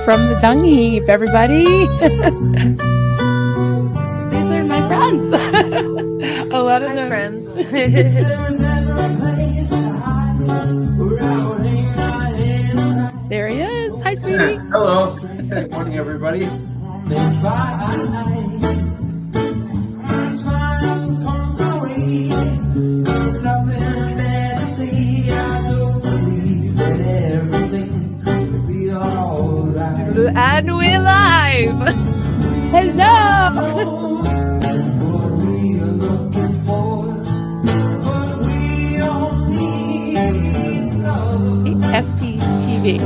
from the dung heap, everybody. These are my friends. A lot of them. Friends. There he is. Hi, sweetie. Hello. Good morning, everybody. And we're live. Hello. SPTV.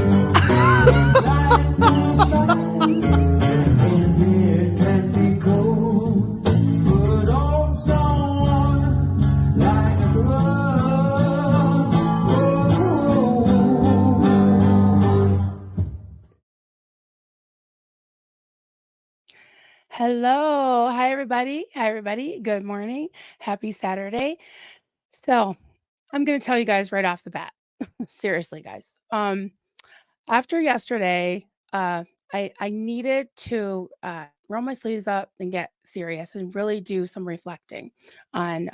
Hello. Hi, everybody. Hi, everybody. Good morning. Happy Saturday. So I'm going to tell you guys right off the bat. Seriously, guys. After yesterday, I needed to roll my sleeves up and get serious and really do some reflecting on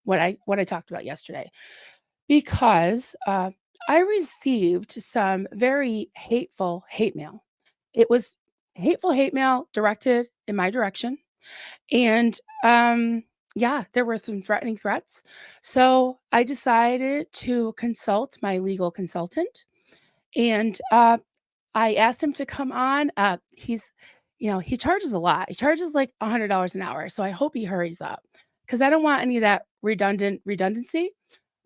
what I talked about yesterday, because I received some very hateful hate mail. It was hateful hate mail directed in my direction, and yeah, there were some threatening threats. So I decided to consult my legal consultant, and I asked him to come on. He's, he charges a lot. He charges like $100 an hour. So I hope he hurries up, because I don't want any of that redundancy.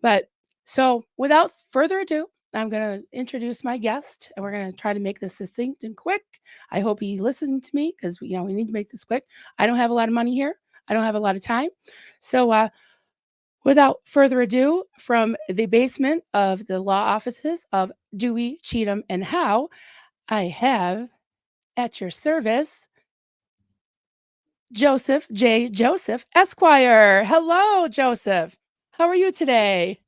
But so without further ado, I'm going to introduce my guest, and we're going to try to make this succinct and quick. I hope he listened to me, because we need to make this quick. I don't have a lot of money here. I don't have a lot of time. So without further ado, from the basement of the law offices of Dewey, Cheatham, and Howe, I have at your service, Joseph J. Joseph, Esquire. Hello, Joseph. How are you today?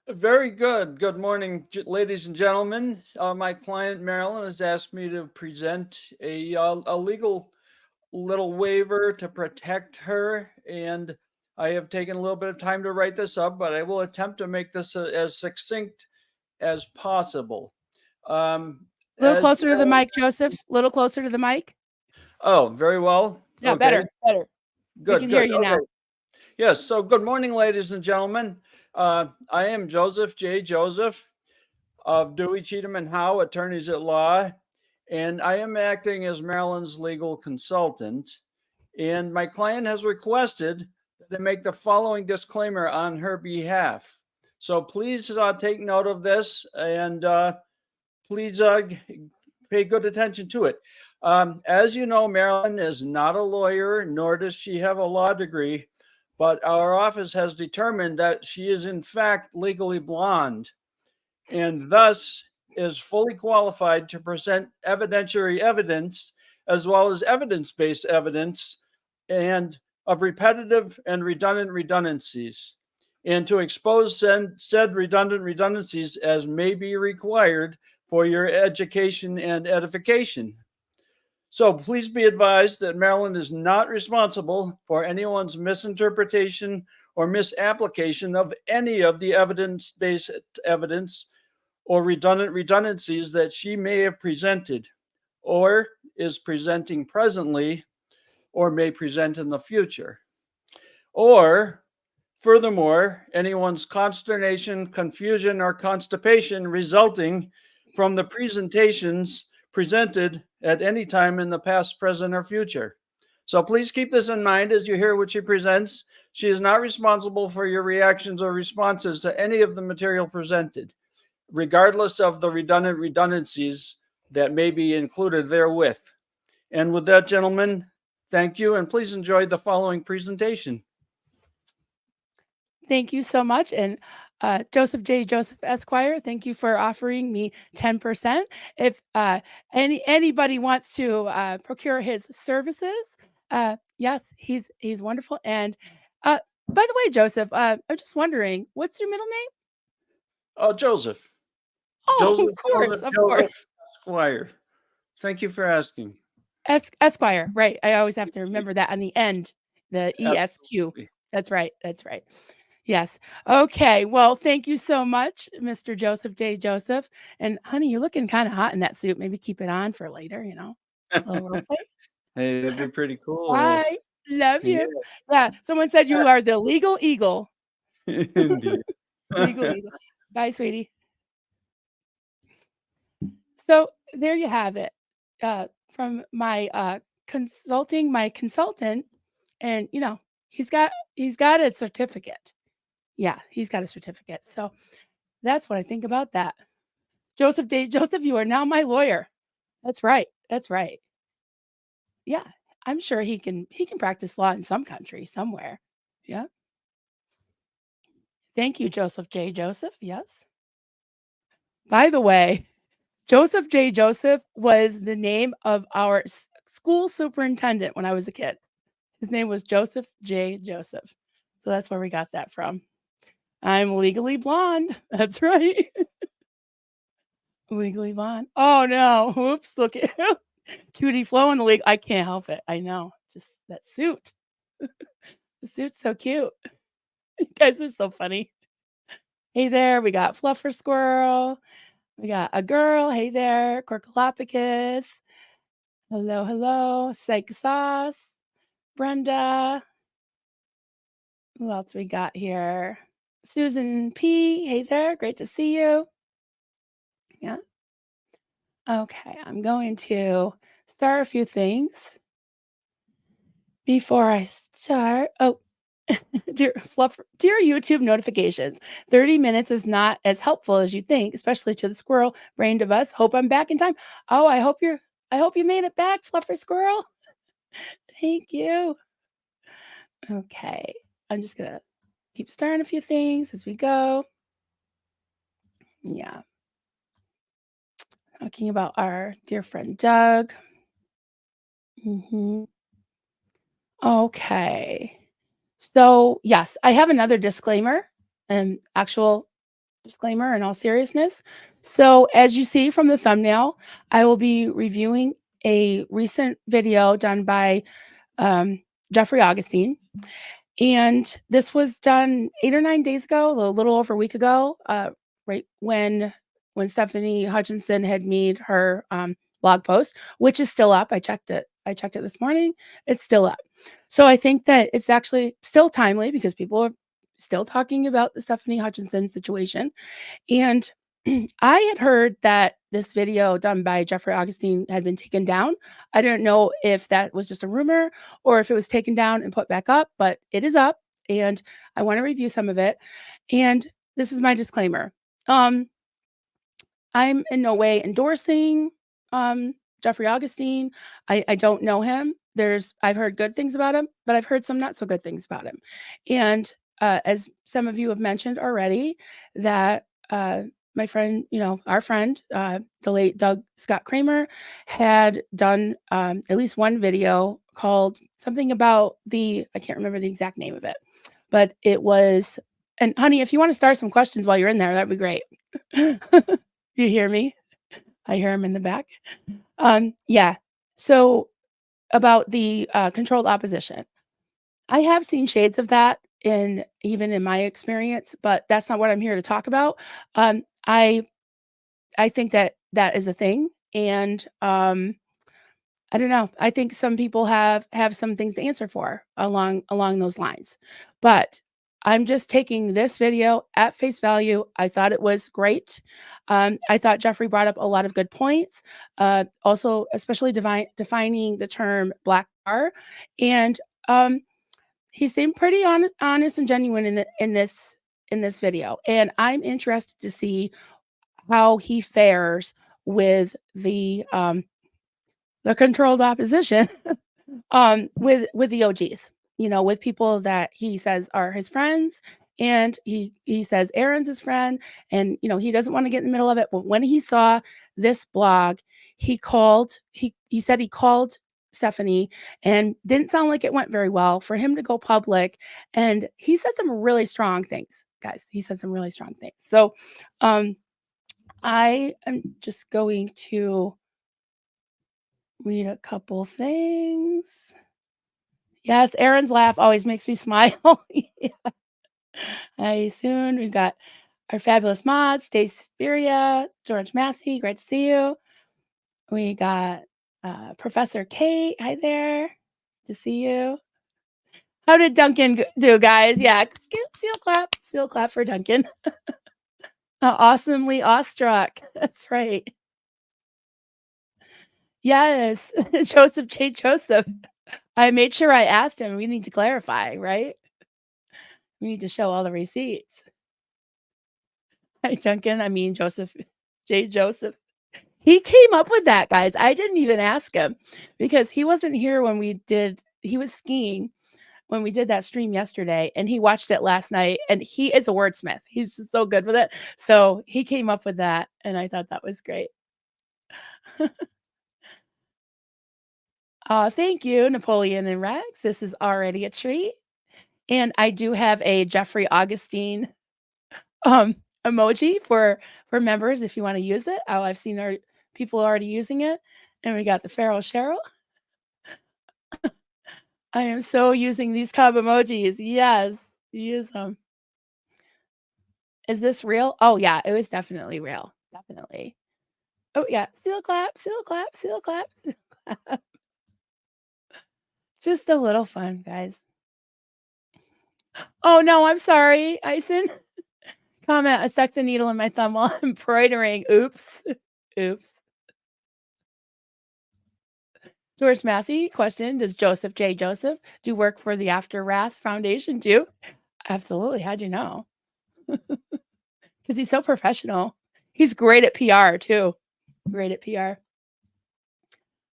Very good. Good morning, ladies and gentlemen. My client, Marilyn, has asked me to present a legal little waiver to protect her, and I have taken a little bit of time to write this up, but I will attempt to make this as succinct as possible. A little closer to the mic, Joseph. A little closer to the mic. Oh, very well. Yeah, okay. Better. Good. We can hear you now. Yes. So good morning, ladies and gentlemen. I am Joseph J. Joseph of Dewey, Cheatham, and Howe, attorneys at law, and I am acting as Marilyn's legal consultant. And my client has requested that I make the following disclaimer on her behalf. So please take note of this, and please pay good attention to it. As you know, Marilyn is not a lawyer, nor does she have a law degree, but our office has determined that she is in fact legally blonde, and thus is fully qualified to present evidentiary evidence, as well as evidence-based evidence, and of repetitive and redundant redundancies, and to expose said redundant redundancies as may be required for your education and edification. So please be advised that Marilyn is not responsible for anyone's misinterpretation or misapplication of any of the evidence-based evidence or redundant redundancies that she may have presented, or is presenting presently, or may present in the future. Or, furthermore, anyone's consternation, confusion, or constipation resulting from the presentations presented at any time in the past, present, or future. So please keep this in mind as you hear what she presents. She is not responsible for your reactions or responses to any of the material presented, regardless of the redundant redundancies that may be included therewith. And with that, gentlemen, thank you, and please enjoy the following presentation. Thank you so much. And Joseph J. Joseph Esquire, thank you for offering me 10%. If anybody wants to procure his services, yes, he's wonderful. And by the way, Joseph, I'm just wondering, what's your middle name? Oh, Joseph. Oh, of course. Esquire. Thank you for asking. Esquire, right. I always have to remember that on the end, the ESQ. Absolutely. That's right. That's right. Yes. Okay. Well, thank you so much, Mr. Joseph J. Joseph. And honey, you're looking kind of hot in that suit. Maybe keep it on for later, a little role play. Hey, that'd be pretty cool. Bye. Love Yeah, you. Yeah. Someone said you are the legal eagle. indeed. Legal eagle. Bye, sweetie. So there you have it. From my my consultant, and he's got a certificate. Yeah, he's got a certificate. So that's what I think about that. Joseph, you are now my lawyer. That's right. That's right. Yeah. I'm sure he can practice law in some country somewhere. Yeah. Thank you, Joseph J. Joseph. Yes. By the way, Joseph J. Joseph was the name of our school superintendent when I was a kid. His name was Joseph J. Joseph. So that's where we got that from. I'm legally blonde. That's right. Legally blonde. Oh no. Oops. Look at Tootie Flo in the league. I can't help it. I know. Just that suit. The suit's so cute. You guys are so funny. Hey there. We got Fluffer Squirrel. We got a girl. Hey there. Corcolopicus. Hello, hello. Psych Sauce. Brenda. Who else we got here? Susan P. Hey there. Great to see you. Yeah. Okay. I'm going to start a few things before I start. Oh, dear YouTube notifications. 30 minutes is not as helpful as you think, especially to the squirrel brained of us. Hope I'm back in time. Oh, I hope you made it back, Fluffer Squirrel. Thank you. Okay. I'm just gonna keep starting a few things as we go. Yeah. Talking about our dear friend Doug. Okay. So, yes, I have another disclaimer, an actual disclaimer in all seriousness. So, as you see from the thumbnail, I will be reviewing a recent video done by Jeffrey Augustine. And this was done 8 or 9 days ago, a little over a week ago, right when Stefani Hutchinson had made her blog post, which is still up. I checked it. I checked it this morning. It's still up. So I think that it's actually still timely because people are still talking about the Stefani Hutchinson situation. And I had heard that this video done by Jeffrey Augustine had been taken down. I don't know if that was just a rumor or if it was taken down and put back up, but it is up and I want to review some of it. And this is my disclaimer. I'm in no way endorsing Jeffrey Augustine. I don't know him. I've heard good things about him, but I've heard some not so good things about him. And as some of you have mentioned already, that my friend, our friend, the late Doug Scott Kramer, had done at least one video called something about I can't remember the exact name of it, but it was, and honey, if you want to start some questions while you're in there, that'd be great. You hear me? I hear him in the back. Yeah. So about the controlled opposition, I have seen shades of that even in my experience, but that's not what I'm here to talk about. I think that is a thing, and I don't know. I think some people have some things to answer for along those lines, but I'm just taking this video at face value. I thought it was great. I thought Jeffrey brought up a lot of good points. Also, especially defining the term black bar, and he seemed pretty honest and genuine in this video. And I'm interested to see how he fares with the controlled opposition with the OGs, with people that he says are his friends, and he says Aaron's his friend, and he doesn't want to get in the middle of it. But when he saw this blog, he said he called Stefani, and didn't sound like it went very well for him to go public, and he said some really strong things, guys. He said some really strong things. So I am just going to read a couple things. Yes, Aaron's laugh always makes me smile. Yeah. Hi, soon. We've got our fabulous mods, Stace Spiria, George Massey, great to see you. We got Professor Kate. Hi there. To see you. How did Duncan do, guys? Yeah, seal clap for Duncan. Awesomely awestruck. That's right. Yes, Joseph J. Joseph. I made sure I asked him. We need to clarify, right? We need to show all the receipts. Hi, Duncan. I mean, Joseph J. Joseph. He came up with that, guys. I didn't even ask him because he wasn't here when he was skiing when we did that stream yesterday, and he watched it last night, and he is a wordsmith. He's just so good with it. So he came up with that, and I thought that was great. Thank you, Napoleon and Rex. This is already a treat. And I do have a Jeffrey Augustine emoji for members if you want to use it. Oh, I've seen our people already using it. And we got the Feral Cheryl. I am so using these cub emojis. Yes, use them. Is this real? Oh, yeah, it was definitely real. Definitely. Oh, yeah. Seal clap, seal clap, seal clap. Seal clap. Just a little fun, guys. Oh, no, I'm sorry, Ison. Comment, I stuck the needle in my thumb while I'm embroidering. Oops. Oops. George Massey, question, does Joseph J. Joseph do work for the After Wrath Foundation too? Absolutely. How'd you know? Because he's so professional. He's great at PR too. Great at PR.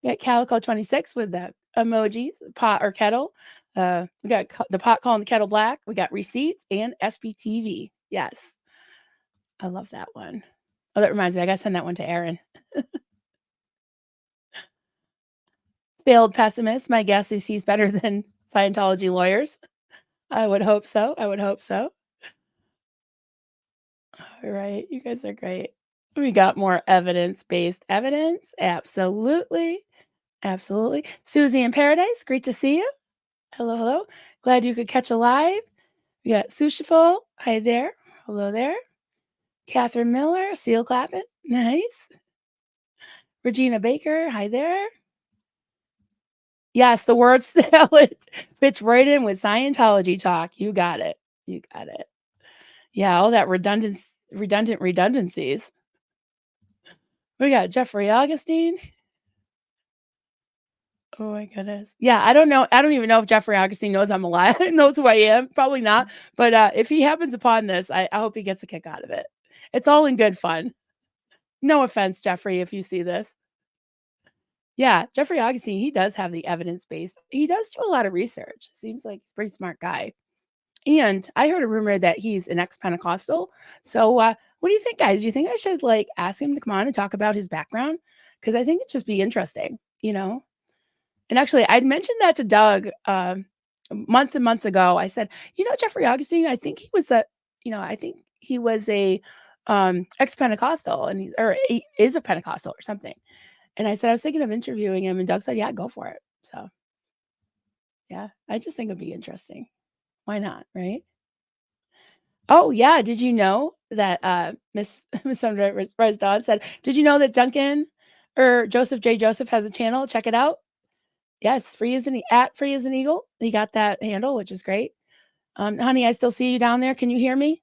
We got Calico 26 with the emojis, pot or kettle. We got the pot calling the kettle black. We got receipts and SBTV. Yes. I love that one. Oh, that reminds me. I got to send that one to Aaron. Failed pessimist. My guess is he's better than Scientology lawyers. I would hope so. I would hope so. All right. You guys are great. We got more evidence-based evidence. Absolutely. Absolutely. Susie in Paradise. Great to see you. Hello, hello. Glad you could catch a live. We got Sushiful. Hi there. Hello there. Catherine Miller. Seal clapping. Nice. Regina Baker. Hi there. Yes, the word salad fits right in with Scientology talk. You got it. You got it. Yeah, all that redundant redundancies. We got Jeffrey Augustine. Oh my goodness. Yeah, I don't know. I don't even know if Jeffrey Augustine knows I'm alive, knows who I am. Probably not. But if he happens upon this, I hope he gets a kick out of it. It's all in good fun. No offense, Jeffrey, if you see this. Yeah, Jeffrey Augustine, he does have the evidence-based. He does do a lot of research. Seems like he's a pretty smart guy. And I heard a rumor that he's an ex-Pentecostal. So what do you think, guys? Do you think I should like ask him to come on and talk about his background? Because I think it'd just be interesting, you know? And actually, I'd mentioned that to Doug months and months ago. I said, Jeffrey Augustine, I think he was a ex-Pentecostal and he is a Pentecostal or something. And I said, I was thinking of interviewing him. And Doug said, yeah, go for it. So yeah, I just think it'd be interesting. Why not? Right. Oh, yeah. Did you know that Miss Sandra Rose Dodd said, did you know that Duncan or Joseph J. Joseph has a channel? Check it out. Yes, free as an eagle. He got that handle, which is great. Honey, I still see you down there. Can you hear me?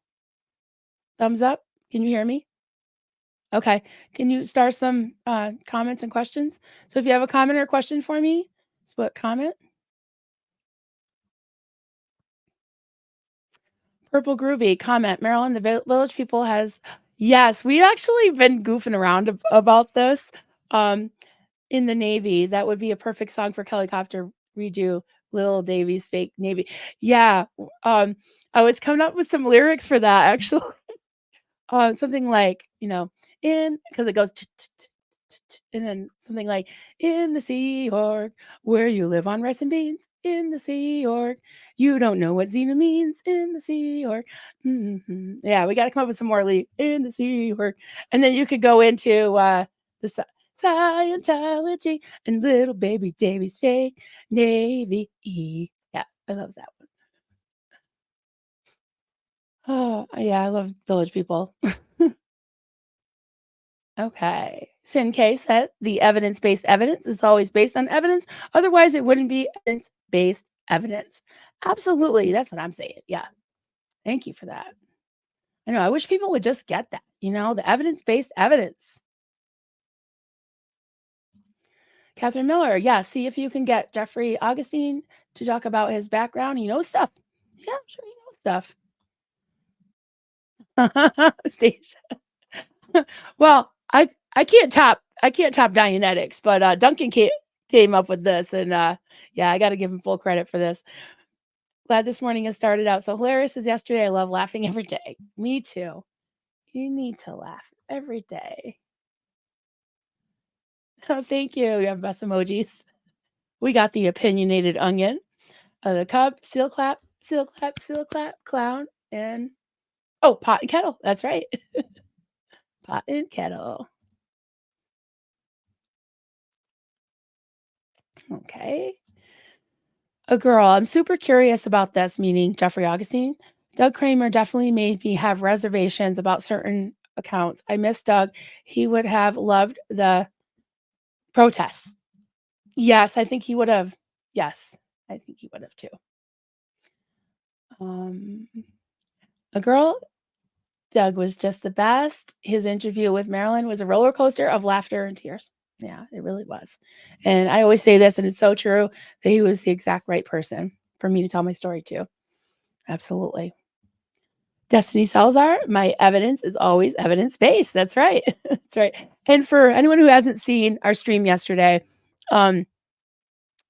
Thumbs up. Can you hear me? Okay. Can you start some comments and questions? So if you have a comment or a question for me, what comment? Purple Groovy comment. Maryland, the Village People has. Yes, we've actually been goofing around about this. In the Navy, that would be a perfect song for Helicopter redo. Little Davy's Fake Navy. Yeah. I was coming up with some lyrics for that actually. Something like, because it goes and then something like in the Sea Org, where you live on rice and beans. In the Sea Org, you don't know what Xena means. In the Sea Org, Yeah, we got to come up with some more in the Sea Org, and then you could go into the Scientology, and little baby Davy's fake Navy. Yeah, I love that one. Oh, yeah, I love Village People. Okay. Sin-K said the evidence-based evidence is always based on evidence. Otherwise, it wouldn't be evidence-based evidence. Absolutely. That's what I'm saying. Yeah. Thank you for that. I know. I wish people would just get that, the evidence-based evidence. Catherine Miller. Yeah. See if you can get Jeffrey Augustine to talk about his background. He knows stuff. Yeah, I'm sure he knows stuff. Stage. Well, I can't top Dianetics, but Duncan came up with this, and yeah, I got to give him full credit for this. Glad this morning has started out so hilarious as yesterday. I love laughing every day. Me too. You need to laugh every day. Oh, thank you. You have best emojis. We got the opinionated onion, the cub, seal clap, clown, and pot and kettle. That's right. Pot and kettle. Okay. A girl. I'm super curious about this, meaning Jeffrey Augustine. Doug Kramer definitely made me have reservations about certain accounts. I miss Doug. He would have loved the protests. Yes, I think he would have. Yes, I think he would have too. A girl. Doug was just the best. His interview with Marilyn was a roller coaster of laughter and tears. Yeah, it really was. And I always say this, and it's so true, that he was the exact right person for me to tell my story to. Absolutely. Destiny Salazar, my evidence is always evidence-based. That's right. That's right. And for anyone who hasn't seen our stream yesterday,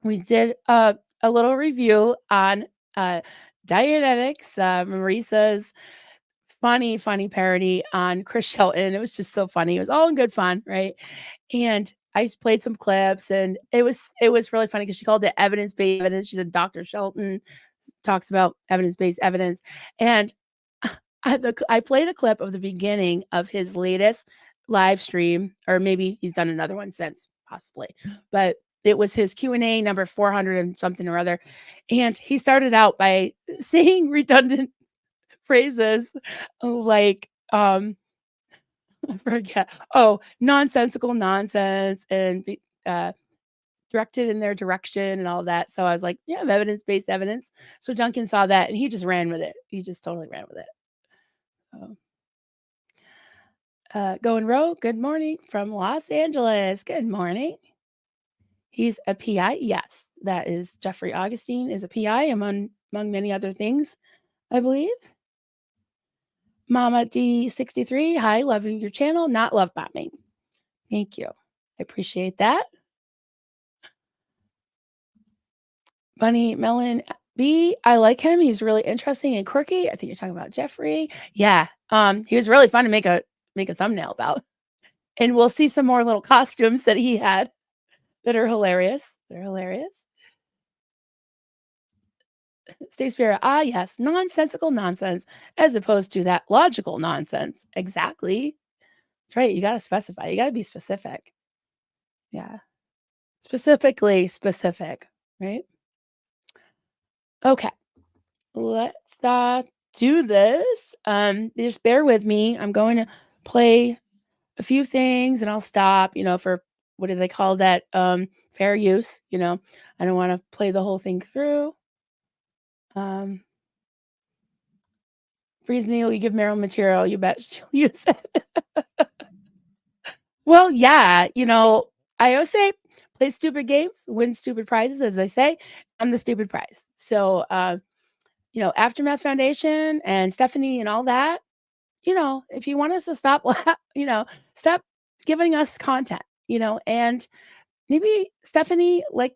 we did a little review on Dianetics, Marisa's funny parody on Chris Shelton. It was just so funny. It was all in good fun, right? And I played some clips, and it was really funny because she called it evidence-based evidence. She said Dr. Shelton talks about evidence-based evidence. And I played a clip of the beginning of his latest live stream, or maybe he's done another one since, possibly. But it was his Q&A number 400 and something or other. And he started out by saying redundant phrases like, I forget. Oh, nonsensical nonsense, and directed in their direction and all that. So I was like, yeah, evidence-based evidence. So Duncan saw that, and he just ran with it. He just totally ran with it. Going Row, good morning from Los Angeles. Good morning. He's a PI. Yes, that is Jeffrey Augustine is a PI among many other things, I believe. Mama D63, hi, loving your channel, not love bombing. Thank you. I appreciate that. Bunny Melon B, I like him. He's really interesting and quirky. I think you're talking about Jeffrey. Yeah. He was really fun to make a thumbnail about. And we'll see some more little costumes that he had that are hilarious. They're hilarious. Stay Spirit. Yes. Nonsensical nonsense as opposed to that logical nonsense. Exactly. That's right. You got to specify. You got to be specific. Yeah. Specifically specific, right? Okay. Let's do this. Just bear with me. I'm going to play a few things and I'll stop, for what do they call that? Fair use, I don't want to play the whole thing through. Freeze Neil, you give Meryl material, you bet she'll use it. Well, yeah, I always say play stupid games, win stupid prizes. As I say, I'm the stupid prize. So, Aftermath Foundation and Stefani and all that, if you want us to stop, stop giving us content, and maybe Stefani, like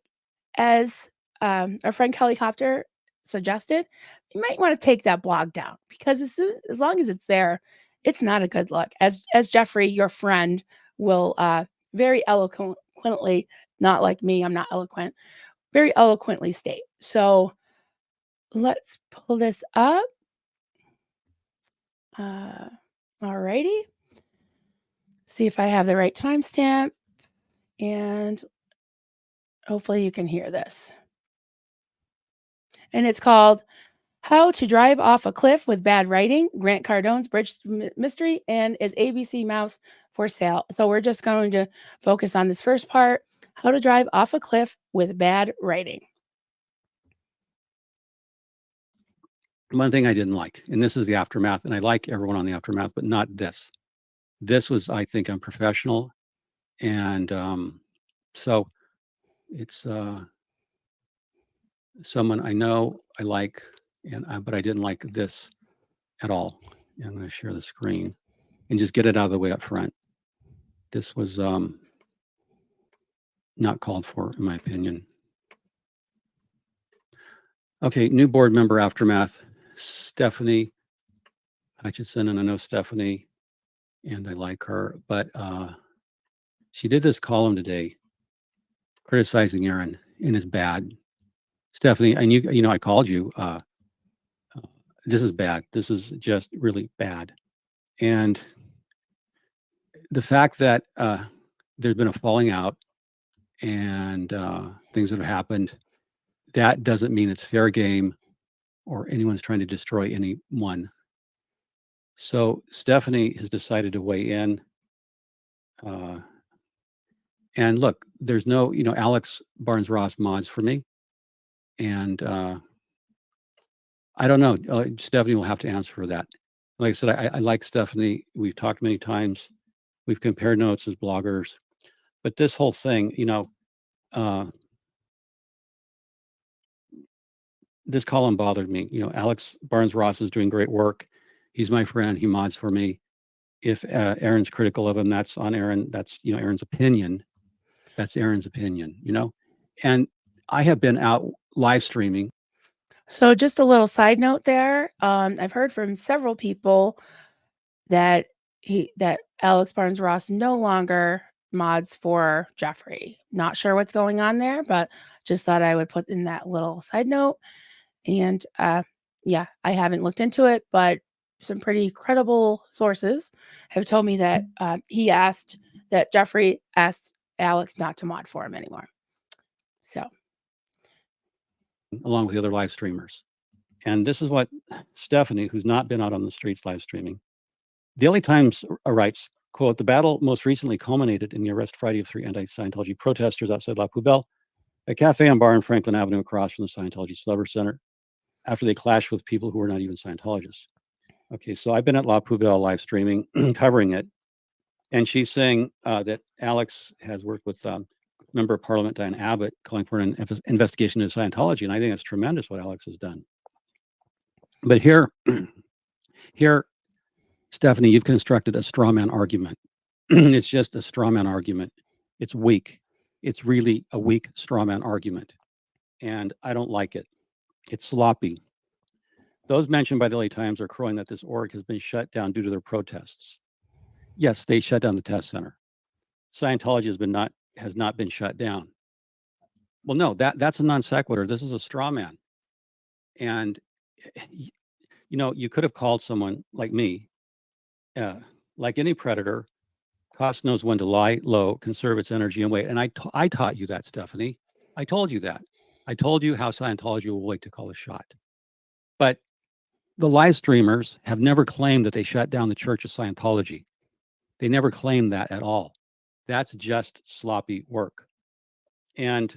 as our friend Kelly Copter suggested, you might want to take that blog down because as long as it's there, it's not a good look. As Jeffrey, your friend, will very eloquently, not like me, I'm not eloquent, very eloquently state. So let's pull this up. Alrighty. See if I have the right timestamp. And hopefully you can hear this. And it's called How to Drive Off a Cliff with Bad Writing, Grant Cardone's Bridge Mystery, and Is ABC Mouse for Sale? So we're just going to focus on this first part, How to Drive Off a Cliff with Bad Writing. One thing I didn't like, and this is the aftermath, and I like everyone on the aftermath, but not this. This was, I think, unprofessional. And so it's someone I know, I like, but I didn't like this at all. I'm going to share the screen and just get it out of the way up front. This was not called for, in my opinion. Okay, new board member aftermath, Stefani Hutchinson, and I know Stefani, and I like her, but she did this column today criticizing Aaron, and it's bad. Stefani, and you know, I called you. This is bad. This is just really bad. And the fact that there's been a falling out and things that have happened, that doesn't mean it's fair game or anyone's trying to destroy anyone. So Stefani has decided to weigh in. And look, there's no, Alex Barnes-Ross mods for me. And I don't know. Stefani will have to answer for that. Like I said, I like Stefani. We've talked many times. We've compared notes as bloggers. But this whole thing, this column bothered me. Alex Barnes-Ross is doing great work. He's my friend. He mods for me. If Aaron's critical of him, that's on Aaron. That's, Aaron's opinion. That's Aaron's opinion, And I have been out live streaming. So just a little side note there. I've heard from several people that Alex Barnes-Ross no longer mods for Jeffrey. Not sure what's going on there, but just thought I would put in that little side note. And yeah, I haven't looked into it, but some pretty credible sources have told me that Jeffrey asked Alex not to mod for him anymore. So, along with the other live streamers. And this is what Stefani, who's not been out on the streets live streaming, Daily Times writes, quote, "The battle most recently culminated in the arrest Friday of 3 anti-Scientology protesters outside La Poubelle, a cafe and bar on Franklin Avenue across from the Scientology Slumber Center, after they clashed with people who were not even Scientologists." Okay, so I've been at La Poubelle live streaming, covering it. And she's saying that Alex has worked with Member of Parliament Diane Abbott calling for an investigation into Scientology. And I think that's tremendous what Alex has done. But here, Stefani, you've constructed a straw man argument. It's just a straw man argument. It's weak. It's really a weak straw man argument. And I don't like it. It's sloppy. Those mentioned by the LA Times are crowing that this org has been shut down due to their protests. Yes, they shut down the test center. Scientology has not been shut down. Well, no, that's a non sequitur. This is a straw man. And you could have called someone like me, like any predator. Cost knows when to lie low, conserve its energy and wait. And I taught you that, Stefani. I told you that. I told you how Scientology will wait to call a shot. But the live streamers have never claimed that they shut down the Church of Scientology. They never claimed that at all. That's just sloppy work. And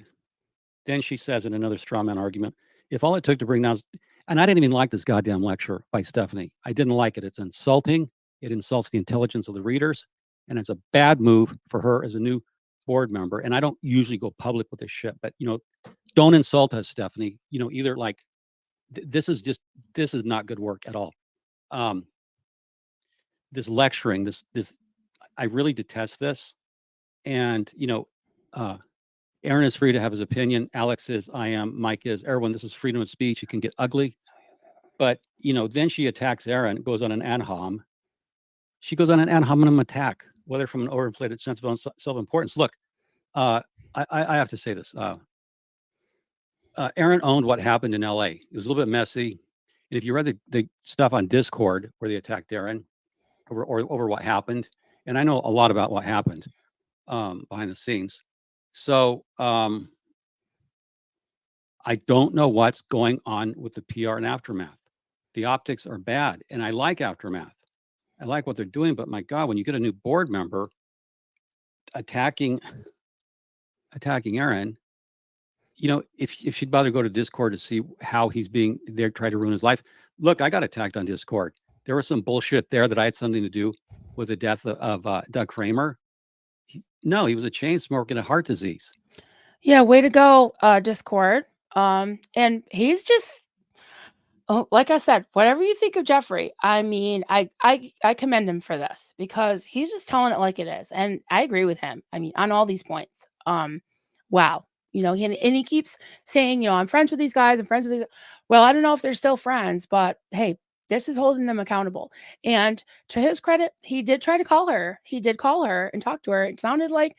then she says in another straw man argument, if all it took to bring down, and I didn't even like this goddamn lecture by Stefani. I didn't like it. It's insulting. It insults the intelligence of the readers. And it's a bad move for her as a new board member. And I don't usually go public with this shit, but don't insult us, Stefani. Either like, this is not good work at all. This lecturing, this, I really detest this. And, Aaron is free to have his opinion. Alex is, I am, Mike is, everyone, this is freedom of speech. It can get ugly. But, then she attacks Aaron, goes on an ad hom. She goes on an ad hominem attack, whether from an overinflated sense of self-importance. Look, I have to say this. Aaron owned what happened in LA. It was a little bit messy. And if you read the stuff on Discord where they attacked Aaron over what happened, and I know a lot about what happened behind the scenes, So I don't know what's going on with the PR and Aftermath. The optics are bad, and I like Aftermath. I like what they're doing, but my God, when you get a new board member attacking Aaron, if she'd bother go to Discord to see how he's being there, try to ruin his life. Look, I got attacked on Discord. There was some bullshit there that I had something to do with the death of Doug Kramer. No, he was a chain smoker and a heart disease. Yeah, way to go, Discord. And he's just, like I said, whatever you think of Jeffrey, I mean, I commend him for this because he's just telling it like it is, and I agree with him. I mean, on all these points. Wow, he keeps saying, I'm friends with these guys. I'm friends with these. Well, I don't know if they're still friends, but hey, this is holding them accountable. And to his credit, he did try to call her. He did call her and talk to her. It sounded like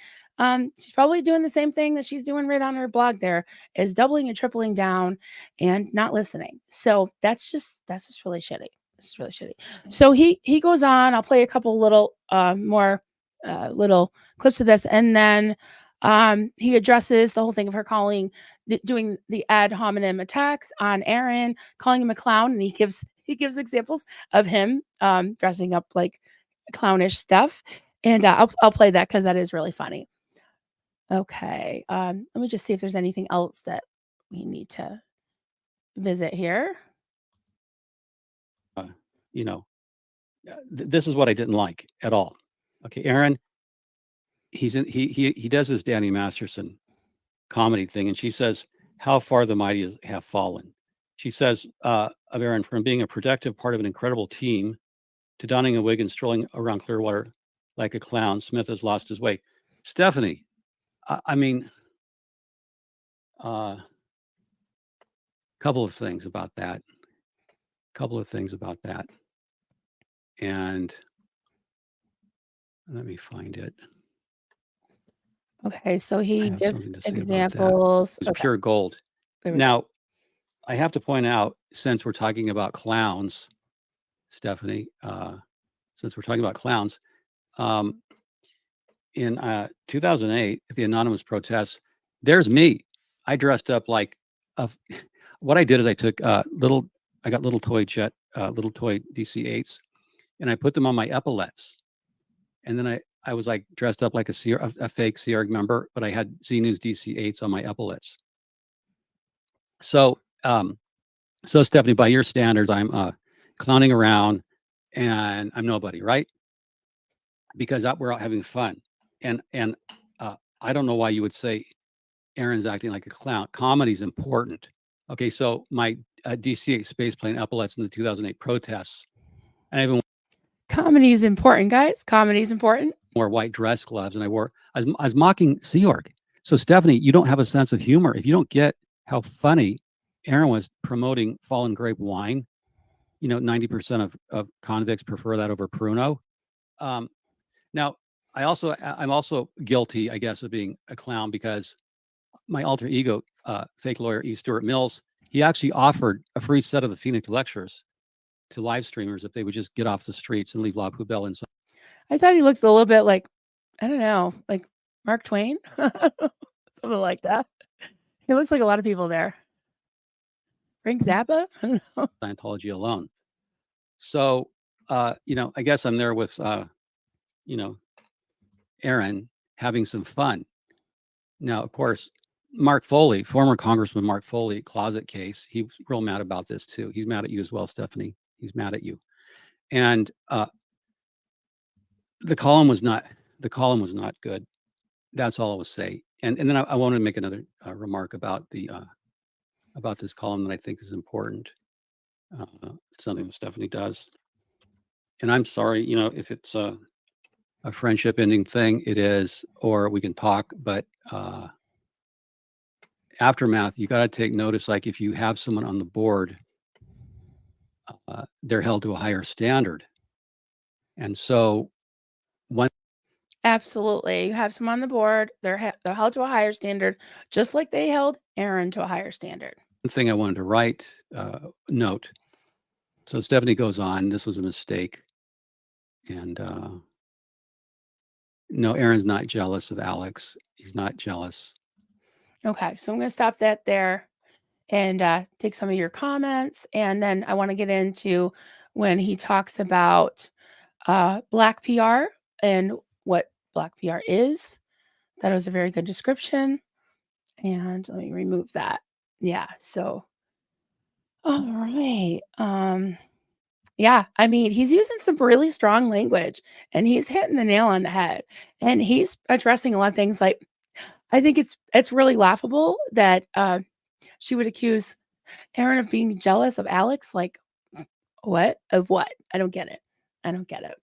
she's probably doing the same thing that she's doing right on her blog there, is doubling and tripling down and not listening. So that's just really shitty. It's really shitty. So he goes on. I'll play a couple little more little clips of this, and then he addresses the whole thing of her doing the ad hominem attacks on Aaron, calling him a clown, and he gives examples of him dressing up like clownish stuff. And I'll play that because that is really funny. Okay, let me just see if there's anything else that we need to visit here. This is what I didn't like at all. Okay, Aaron, he does this Danny Masterson comedy thing, and she says, "How far the mighty have fallen." She says of Aaron, from being a protective part of an incredible team to donning a wig and strolling around Clearwater like a clown, Smith has lost his way. Stefani, I mean, couple of things about that. And let me find it. Okay, so he gives examples. It's pure gold. Now, I have to point out, since we're talking about clowns, Stefani, since we're talking about clowns, in 2008, at the anonymous protests, there's me. I dressed up like what I did is I took I got little toy DC-8s, and I put them on my epaulets. And then I was like dressed up like a fake Sea Org member, but I had Z News DC-8s on my epaulets. So, Stefani, by your standards, I'm clowning around and I'm nobody, right? Because we're out having fun. And I don't know why you would say Aaron's acting like a clown. Comedy's important. Okay, so my DC-8 spaceplane epaulets in the 2008 protests, and I even comedy is important, guys. Comedy is important. Wore white dress gloves, and I was mocking Sea Org. So Stefani, you don't have a sense of humor. If you don't get how funny Aaron was promoting fallen grape wine, 90% of convicts prefer that over Pruno. Now, I'm also guilty, I guess, of being a clown because my alter ego, fake lawyer E. Stuart Mills, he actually offered a free set of the Phoenix lectures to live streamers if they would just get off the streets and leave La Poubelle inside. I thought he looked a little bit like, I don't know, like Mark Twain, something like that. He looks like a lot of people there. Frank Zappa? I don't know. Scientology alone. So, I guess I'm there with, Aaron having some fun. Now, of course, Mark Foley, former Congressman Mark Foley, closet case, he was real mad about this too. He's mad at you as well, Stefani. He's mad at you. And the column was not good. That's all I will say. And then I want to make another remark about about this column that I think is important. Something that Stefani does. And I'm sorry, if it's a friendship ending thing, it is, or we can talk, but Aftermath, you got to take notice. Like if you have someone on the board, they're held to a higher standard. And so absolutely, you have someone on the board, they're held to a higher standard, just like they held Aaron to a higher standard. One thing I wanted to note. So Stefani goes on, this was a mistake. And No, Aaron's not jealous of Alex. He's not jealous. Okay, so I'm going to stop that there and take some of your comments. And then I want to get into when he talks about Black PR and what Black PR is. That was a very good description. And let me remove that. Yeah, so all right. Yeah, I mean, he's using some really strong language and he's hitting the nail on the head. And he's addressing a lot of things like I think it's really laughable that she would accuse Aaron of being jealous of Alex. Like, what? Of what? I don't get it. I don't get it.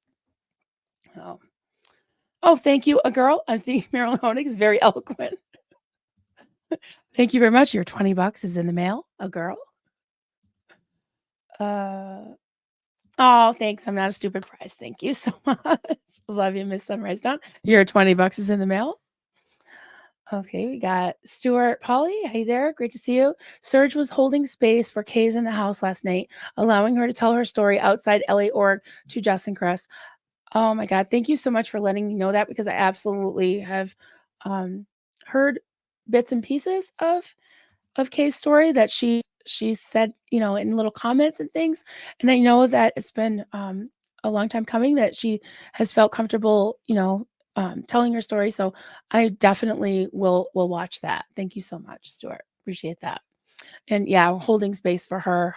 Oh, thank you, a girl. I think Marilyn Honig is very eloquent. Thank you very much. Your $20 is in the mail, a girl. Oh, thanks. I'm not a stupid prize. Thank you so much. Love you, Miss Sunrise Dawn. Your $20 is in the mail. Okay, we got Stuart Polly. Hey there. Great to see you. Serge was holding space for Kay's in the house last night, allowing her to tell her story outside LA Org to Jess and Chris. Oh my God. Thank you so much for letting me know that because I absolutely have heard bits and pieces of Kay's story that she said, you know, in little comments and things. And I know that it's been a long time coming that she has felt comfortable, you know, telling her story. So I definitely will watch that. Thank you so much, Stuart. Appreciate that. And yeah, holding space for her.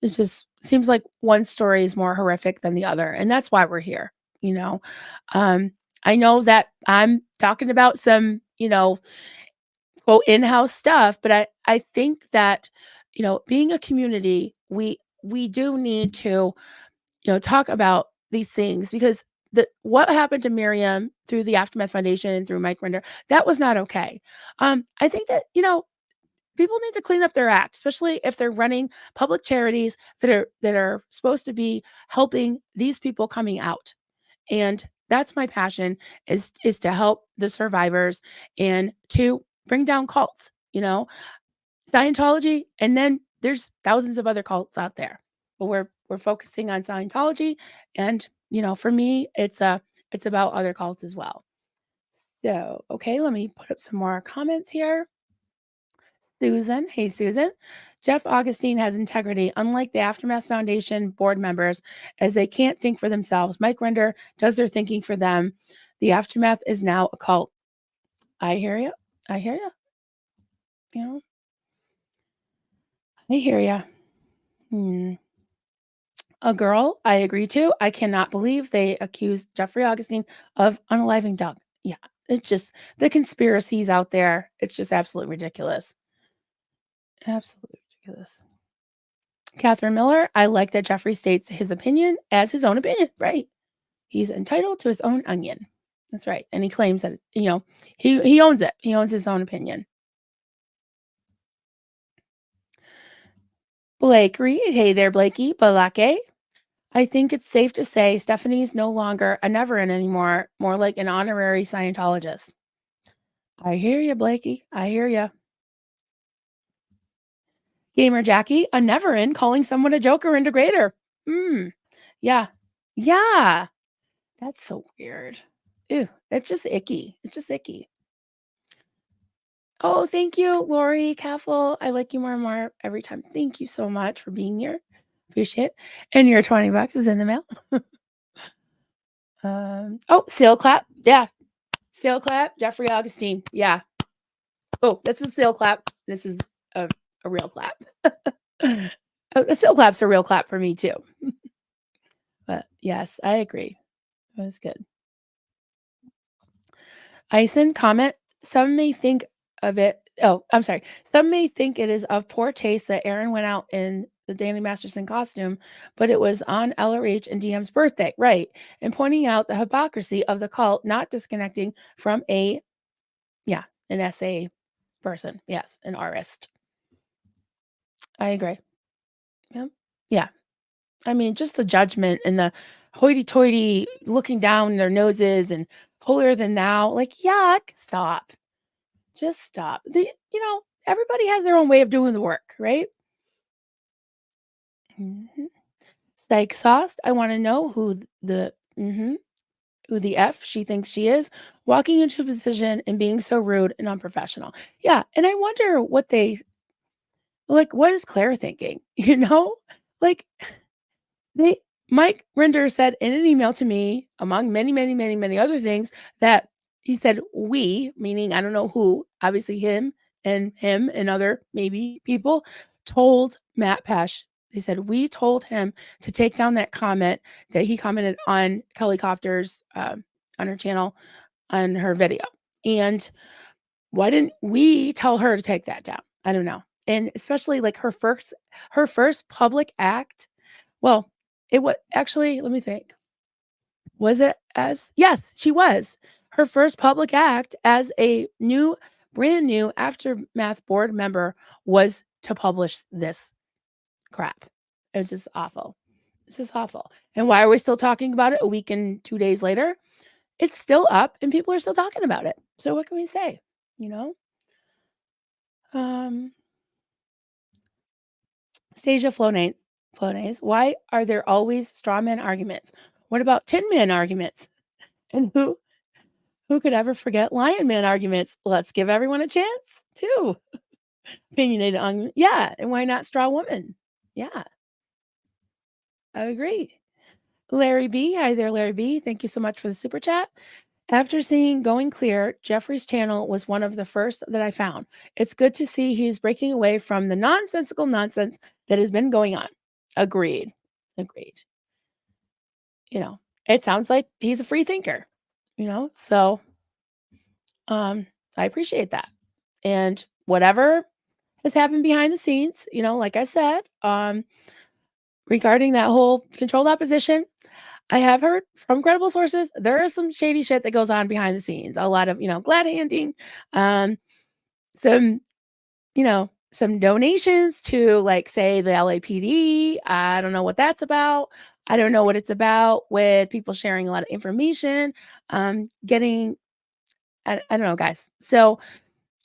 It just seems like one story is more horrific than the other. And that's why we're here, you know. I know that I'm talking about some, you know, quote in-house stuff, but I think that, you know, being a community, we do need to, you know, talk about these things because what happened to Miriam through the Aftermath Foundation and through Mike Rinder, that was not okay. I think that, you know, people need to clean up their act, especially if they're running public charities that are supposed to be helping these people coming out. And that's my passion is to help the survivors and to bring down cults, you know, Scientology, and then there's thousands of other cults out there. But we're focusing on Scientology, and you know, for me, it's about other cults as well. So, okay, let me put up some more comments here. Susan, hey Susan. Jeff Augustine has integrity, unlike the Aftermath Foundation board members, as they can't think for themselves. Mike Rinder does their thinking for them. The Aftermath is now a cult. I hear you. I hear you. You know, I hear you. A girl, I agree too. I cannot believe they accused Jeffrey Augustine of unaliving Doug. Yeah, it's just the conspiracies out there. It's just absolutely ridiculous. Absolutely ridiculous. Catherine Miller, I like that Jeffrey states his opinion as his own opinion, right? He's entitled to his own onion. That's right. And he claims that, you know, he owns it. He owns his own opinion. Blake Reed, hey there, Blakey, Balake. I think it's safe to say Stefani's no longer a never-in anymore, more like an honorary Scientologist. I hear you, Blakey. I hear you. Gamer Jackie, a never-in calling someone a joker integrator. Yeah. Yeah. That's so weird. Ew, it's just icky. It's just icky. Oh, thank you, Lori Caffel. I like you more and more every time. Thank you so much for being here. Appreciate it. And your $20 is in the mail. Oh, sale clap. Yeah. Sale clap. Jeffrey Augustine. Yeah. Oh, that's a sale clap. This is a real clap. A sale clap's a real clap for me too. But yes, I agree. That was good. Ison comment. Some may think of it. Oh, I'm sorry. Some may think it is of poor taste that Aaron went out in the Danny Masterson costume, but it was on LRH and DM's birthday, right? And pointing out the hypocrisy of the cult not disconnecting from an SA person. Yes, an artist. I agree. Yeah. Yeah. I mean, just the judgment and the hoity-toity looking down their noses and holier than thou. Like, yuck, stop. Just stop. You know, everybody has their own way of doing the work, right? Psych sauce. I want to know who who the F she thinks she is, walking into a position and being so rude and unprofessional. Yeah, and I wonder what what is Claire thinking? Like Mike Rinder said in an email to me, among many, many, many, many other things, that he said we, meaning I don't know who, obviously him and other maybe people, told Matt Pesh. They said we told him to take down that comment that he commented on Kelly Copter's on her channel on her video. And why didn't we tell her to take that down? I don't know. And especially like her first public act. Well, it was actually, let me think. Was it yes, she was. Her first public act as a brand new Aftermath board member was to publish this crap. It was just awful. This is awful. And why are we still talking about it a week and 2 days later? It's still up and people are still talking about it. So what can we say? Stasia Flonase, why are there always straw man arguments? What about tin man arguments? And who could ever forget lion man arguments? Let's give everyone a chance too. Opinionated argument. Yeah. And why not straw woman? Yeah. I agree. Larry B. Hi there, Larry B. Thank you so much for the super chat. After seeing Going Clear, Jeffrey's channel was one of the first that I found. It's good to see he's breaking away from the nonsensical nonsense that has been going on. Agreed. It sounds like he's a free thinker, so I appreciate that. And whatever has happened behind the scenes, like I said, regarding that whole controlled opposition, I have heard from credible sources, there is some shady shit that goes on behind the scenes. A lot of, glad handing, some donations to like say the LAPD. I don't know what that's about. I don't know what it's about with people sharing a lot of information, getting, I don't know, guys. So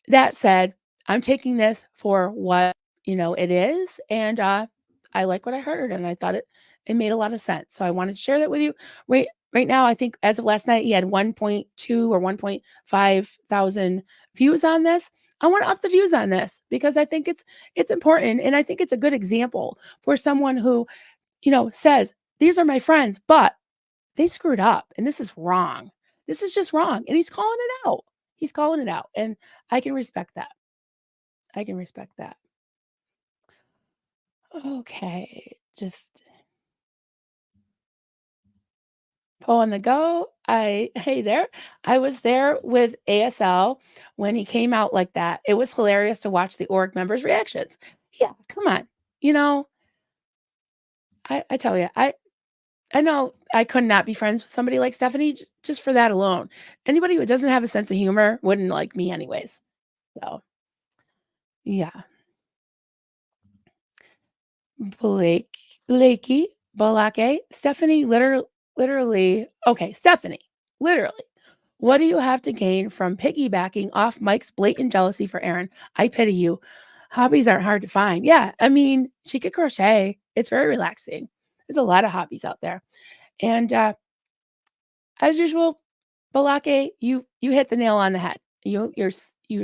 that said, I'm taking this for what, it is. And I like what I heard and I thought it made a lot of sense. So I wanted to share that with you. Right now, I think as of last night, he had 1.2 or 1.5 thousand views on this. I want to up the views on this because I think it's important. And I think it's a good example for someone who, says, these are my friends, but they screwed up and this is wrong. This is just wrong. And he's calling it out. He's calling it out. And I can respect that. Okay. Just Poe on the go. Hey there. I was there with ASL when he came out like that. It was hilarious to watch the org members' reactions. Yeah, come on. I tell you, I know I could not be friends with somebody like Stefani just for that alone. Anybody who doesn't have a sense of humor wouldn't like me anyways. So, yeah. Blakey, Stefani literally, okay, Stephanie, literally, what do you have to gain from piggybacking off Mike's blatant jealousy for Aaron? I pity you. Hobbies aren't hard to find. Yeah, I mean, she could crochet. It's very relaxing. There's a lot of hobbies out there. And as usual, Balake, you hit the nail on the head. You're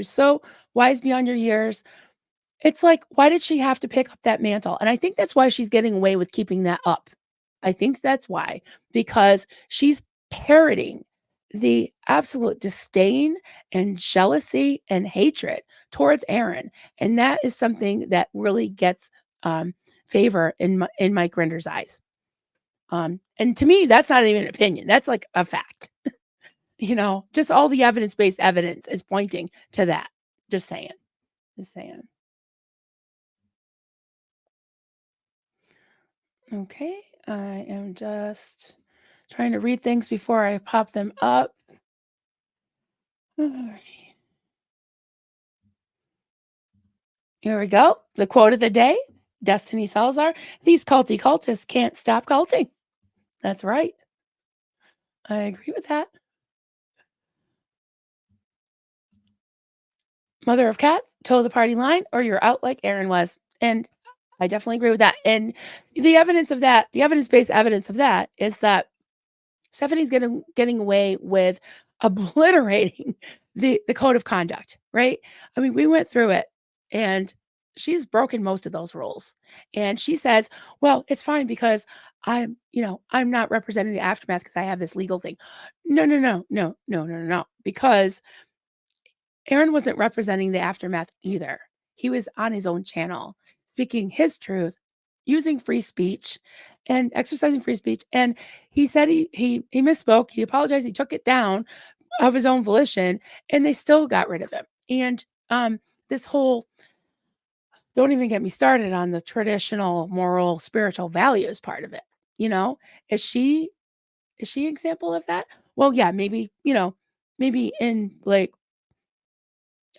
so wise beyond your years. It's like, why did she have to pick up that mantle? And I think that's why she's getting away with keeping that up. I think that's why, because she's parroting the absolute disdain and jealousy and hatred towards Aaron. And that is something that really gets favor in Mike Rinder's eyes. And to me, that's not even an opinion. That's like a fact. Just all the evidence-based evidence is pointing to that. Just saying. Okay, I am just trying to read things before I pop them up. All right. Here we go. The quote of the day, Destiny Salazar. These culty cultists can't stop culting. That's right. I agree with that. Mother of cats, toe the party line, or you're out like Aaron was. And I definitely agree with that. And the evidence-based evidence of that is that Stephanie's getting away with obliterating the code of conduct, right? I mean, we went through it, and she's broken most of those rules. And she says, well, it's fine because I'm not representing the aftermath because I have this legal thing. No. Because Aaron wasn't representing the aftermath either. He was on his own channel, speaking his truth, using free speech and exercising free speech. And he said he misspoke. He apologized. He took it down of his own volition, and they still got rid of him. And this whole, don't even get me started on the traditional moral spiritual values part of it. Is she an example of that? Well, yeah, maybe in, like,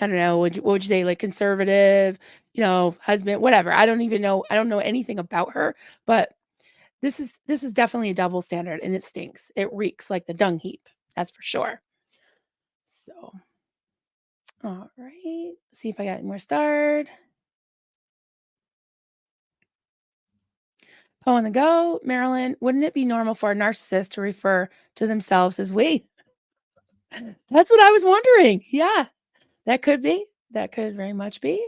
I don't know, what would you say, like, conservative, husband, whatever. I don't even know. I don't know anything about her, but this is definitely a double standard, and it stinks. It reeks like the dung heap. That's for sure. So, all right. See if I got any more starred. Poe on the go. Marilyn, wouldn't it be normal for a narcissist to refer to themselves as we? That's what I was wondering. Yeah, that could be. That could very much be.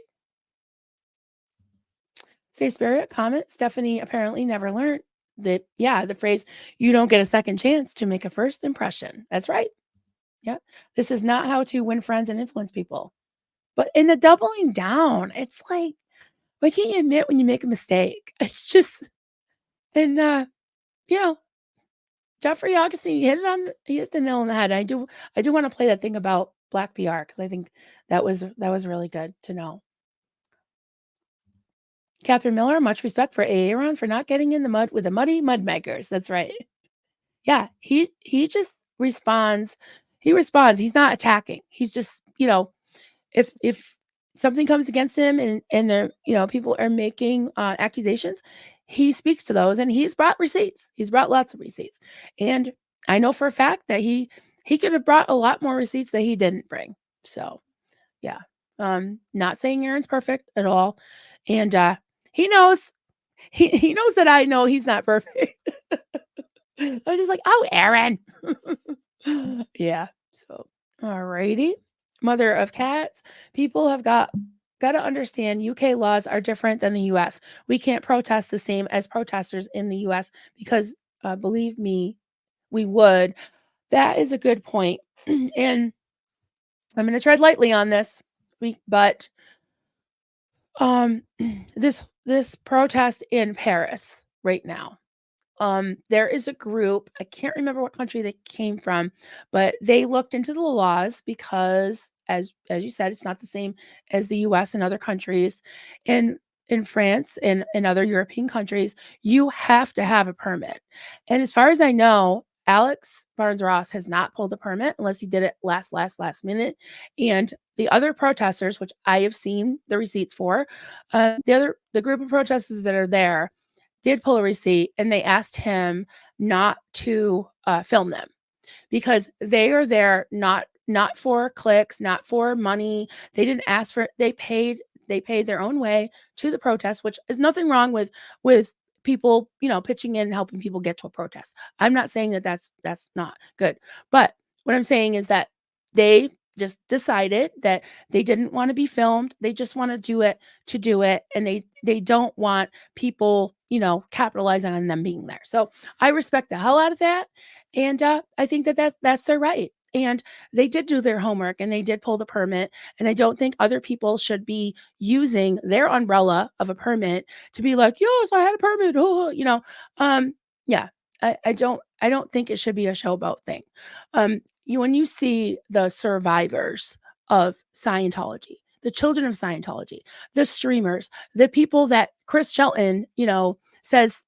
Say Spirit, comment. Stephanie apparently never learned that, the phrase, you don't get a second chance to make a first impression. That's right. Yeah. This is not how to win friends and influence people. But in the doubling down, it's like, why can't you admit when you make a mistake? It's just, and, Jeffrey Augustine, you hit the nail on the head. I do want to play that thing about Black PR, because I think that was really good to know. Catherine Miller, much respect for Aaron for not getting in the mud with the muddy mud makers. That's right. Yeah, he just responds. He responds. He's not attacking. He's just, if something comes against him, and there, people are making accusations, he speaks to those, and he's brought receipts. He's brought lots of receipts. And I know for a fact that he could have brought a lot more receipts that he didn't bring. So, yeah. Not saying Aaron's perfect at all. And he knows he knows that I know he's not perfect. I'm just like, oh, Aaron. Yeah. So, all righty. Mother of cats. People have got to understand UK laws are different than the US. We can't protest the same as protesters in the US because, believe me, we would. That is a good point. And I'm going to tread lightly on this, but this protest in Paris right now. There is a group, I can't remember what country they came from, but they looked into the laws because, as you said, it's not the same as the US and other countries. In France and in other European countries, you have to have a permit. And as far as I know, Alex Barnes Ross has not pulled a permit unless he did it last minute. And the other protesters, which I have seen the receipts for, the group of protesters that are there did pull a receipt, and they asked him not to film them because they are there not for clicks, not for money. They didn't ask for it. They paid their own way to the protest, which is nothing wrong with people, pitching in and helping people get to a protest. I'm not saying that that's not good. But what I'm saying is that they just decided that they didn't want to be filmed. They just want to do it to do it. And they don't want people, capitalizing on them being there. So I respect the hell out of that. And I think that that's their right. And they did do their homework, and they did pull the permit. And I don't think other people should be using their umbrella of a permit to be like, yes, I had a permit. Oh, yeah, I don't think it should be a showboat thing. When you see the survivors of Scientology, the children of Scientology, the streamers, the people that Chris Shelton, says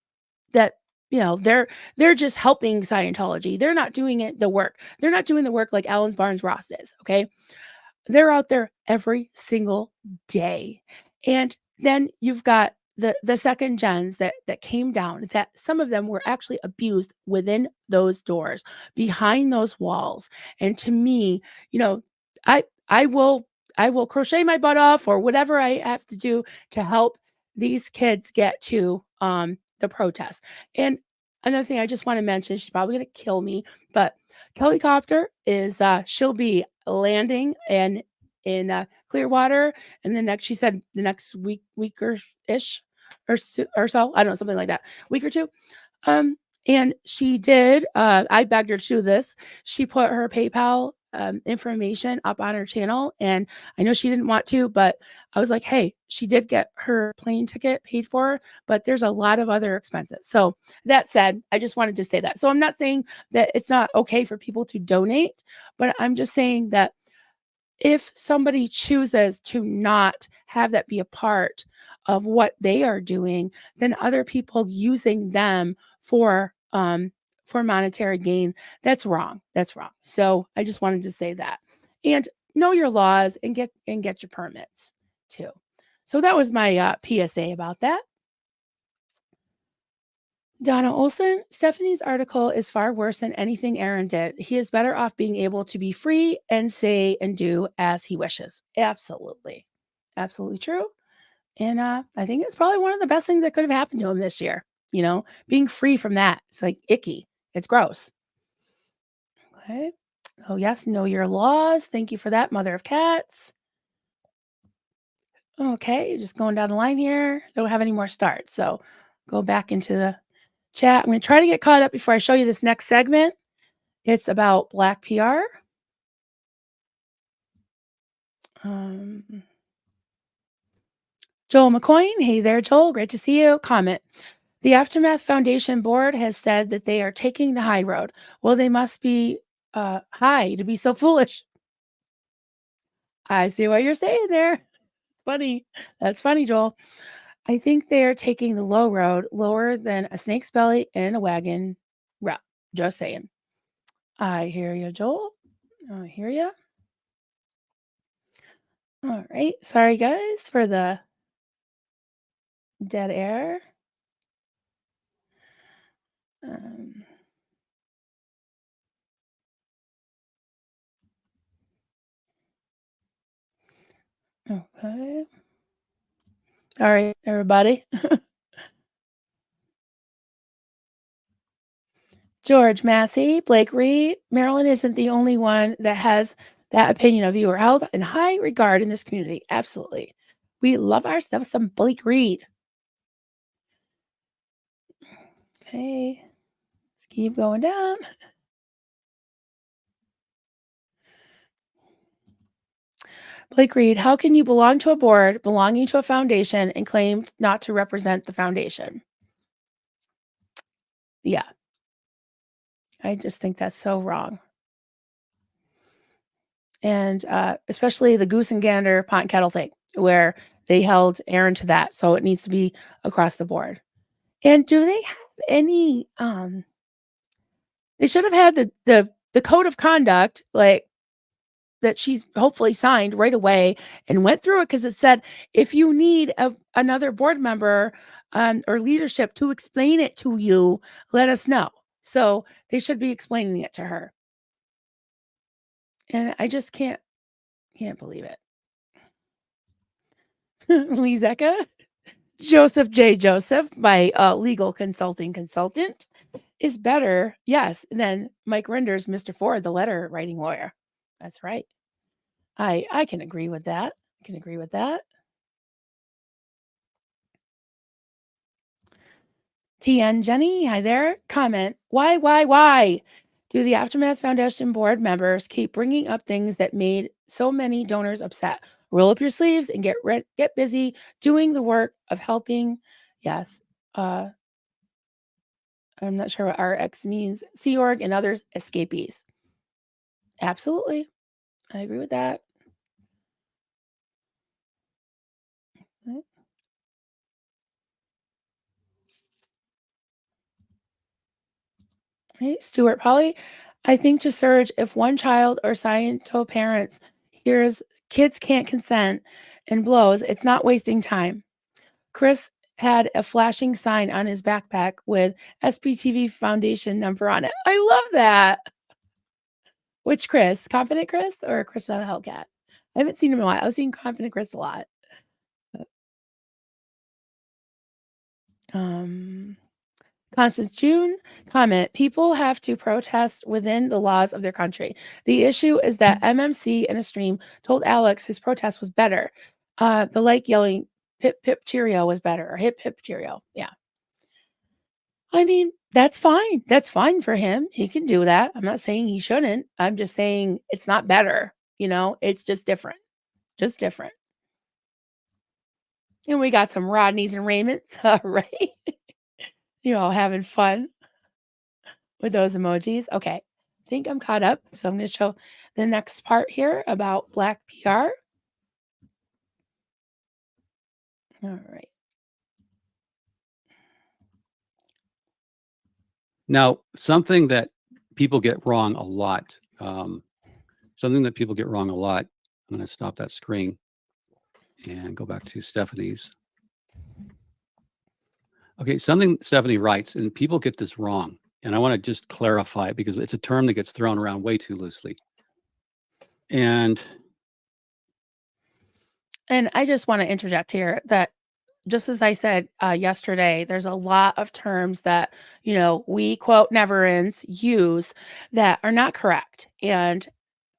that, they're just helping Scientology. They're not doing the work. They're not doing the work like Alan Barnes Ross is. Okay. They're out there every single day. And then you've got the second gens that came down, that some of them were actually abused within those doors, behind those walls. And to me, I will crochet my butt off or whatever I have to do to help these kids get to the protest. And another thing I just want to mention, she's probably going to kill me, but Helicopter is she'll be landing in Clearwater, and she said the next week or ish or so, I don't know, something like that, week or two. And she did, I begged her to do this. She put her PayPal information up on her channel, and I know she didn't want to, but I was like, hey, she did get her plane ticket paid for, but there's a lot of other expenses. So that said, I just wanted to say that. So I'm not saying that it's not okay for people to donate, but I'm just saying that if somebody chooses to not have that be a part of what they are doing, then other people using them for monetary gain, that's wrong. That's wrong. So I just wanted to say that. And know your laws and get your permits too. So that was my PSA about that. Donna Olson, Stephanie's article is far worse than anything Aaron did. He is better off being able to be free and say and do as he wishes. Absolutely. Absolutely true. And I think it's probably one of the best things that could have happened to him this year. Being free from that. It's like icky. It's gross. Okay. Oh, yes. Know your laws. Thank you for that, Mother of Cats. Okay. Just going down the line here. Don't have any more starts. So go back into the chat. I'm going to try to get caught up before I show you this next segment. It's about Black PR. Joel McCoyne. Hey there, Joel. Great to see you. Comment. The Aftermath Foundation board has said that they are taking the high road. Well, they must be high to be so foolish. I see what you're saying there. Funny. That's funny, Joel. I think they are taking the low road, lower than a snake's belly in a wagon route. Just saying. I hear you, Joel. I hear you. All right. Sorry, guys, for the dead air. Okay. All right, everybody. George Massey, Blake Reed, Marilyn isn't the only one that has that opinion of you or held in high regard in this community. Absolutely. We love ourselves some Blake Reed. Okay. Let's keep going down. Blake Reed, how can you belong to a board belonging to a foundation and claim not to represent the foundation? Yeah. I just think that's so wrong. And especially the goose and gander pot and kettle thing, where they held Aaron to that. So it needs to be across the board. And do they have any they should have had the code of conduct, like, that she's hopefully signed right away and went through it, because it said if you need another board member or leadership to explain it to you, let us know. So they should be explaining it to her. And I just can't believe it. Lee Zecca, Joseph J. Joseph, my legal consultant, is better, yes, than Mike Renders, Mr. Ford, the letter writing lawyer. That's right. I can agree with that. TN Jenny, hi there. Comment, why do the Aftermath Foundation board members keep bringing up things that made so many donors upset? Roll up your sleeves and get busy doing the work of helping. Yes. I'm not sure what RX means. Sea Org and others escapees. Absolutely. I agree with that. Right. Stuart Polly, I think to surge if one child or Sciento parents hears kids can't consent and blows, it's not wasting time. Chris had a flashing sign on his backpack with SPTV Foundation number on it. I love that. Which Chris? Confident Chris or Chris the Hellcat? I haven't seen him in a while. I was seeing Confident Chris a lot. Constance June comment, people have to protest within the laws of their country. The issue is that MMC in a stream told Alex his protest was better. The like yelling, pip, pip, cheerio was better, or hip, hip, cheerio. Yeah. I mean, that's fine. That's fine for him. He can do that. I'm not saying he shouldn't. I'm just saying it's not better. It's just different. Just different. And we got some Rodneys and Raymonds, right? You all having fun with those emojis. Okay, I think I'm caught up. So I'm going to show the next part here about Black PR. All right. Now, something that people get wrong a lot, I'm going to stop that screen and go back to Stephanie's. Okay, something Stephanie writes, and people get this wrong, and I want to just clarify it because it's a term that gets thrown around way too loosely. And I just want to interject here that just as I said yesterday, there's a lot of terms that, we quote never-ends use that are not correct. And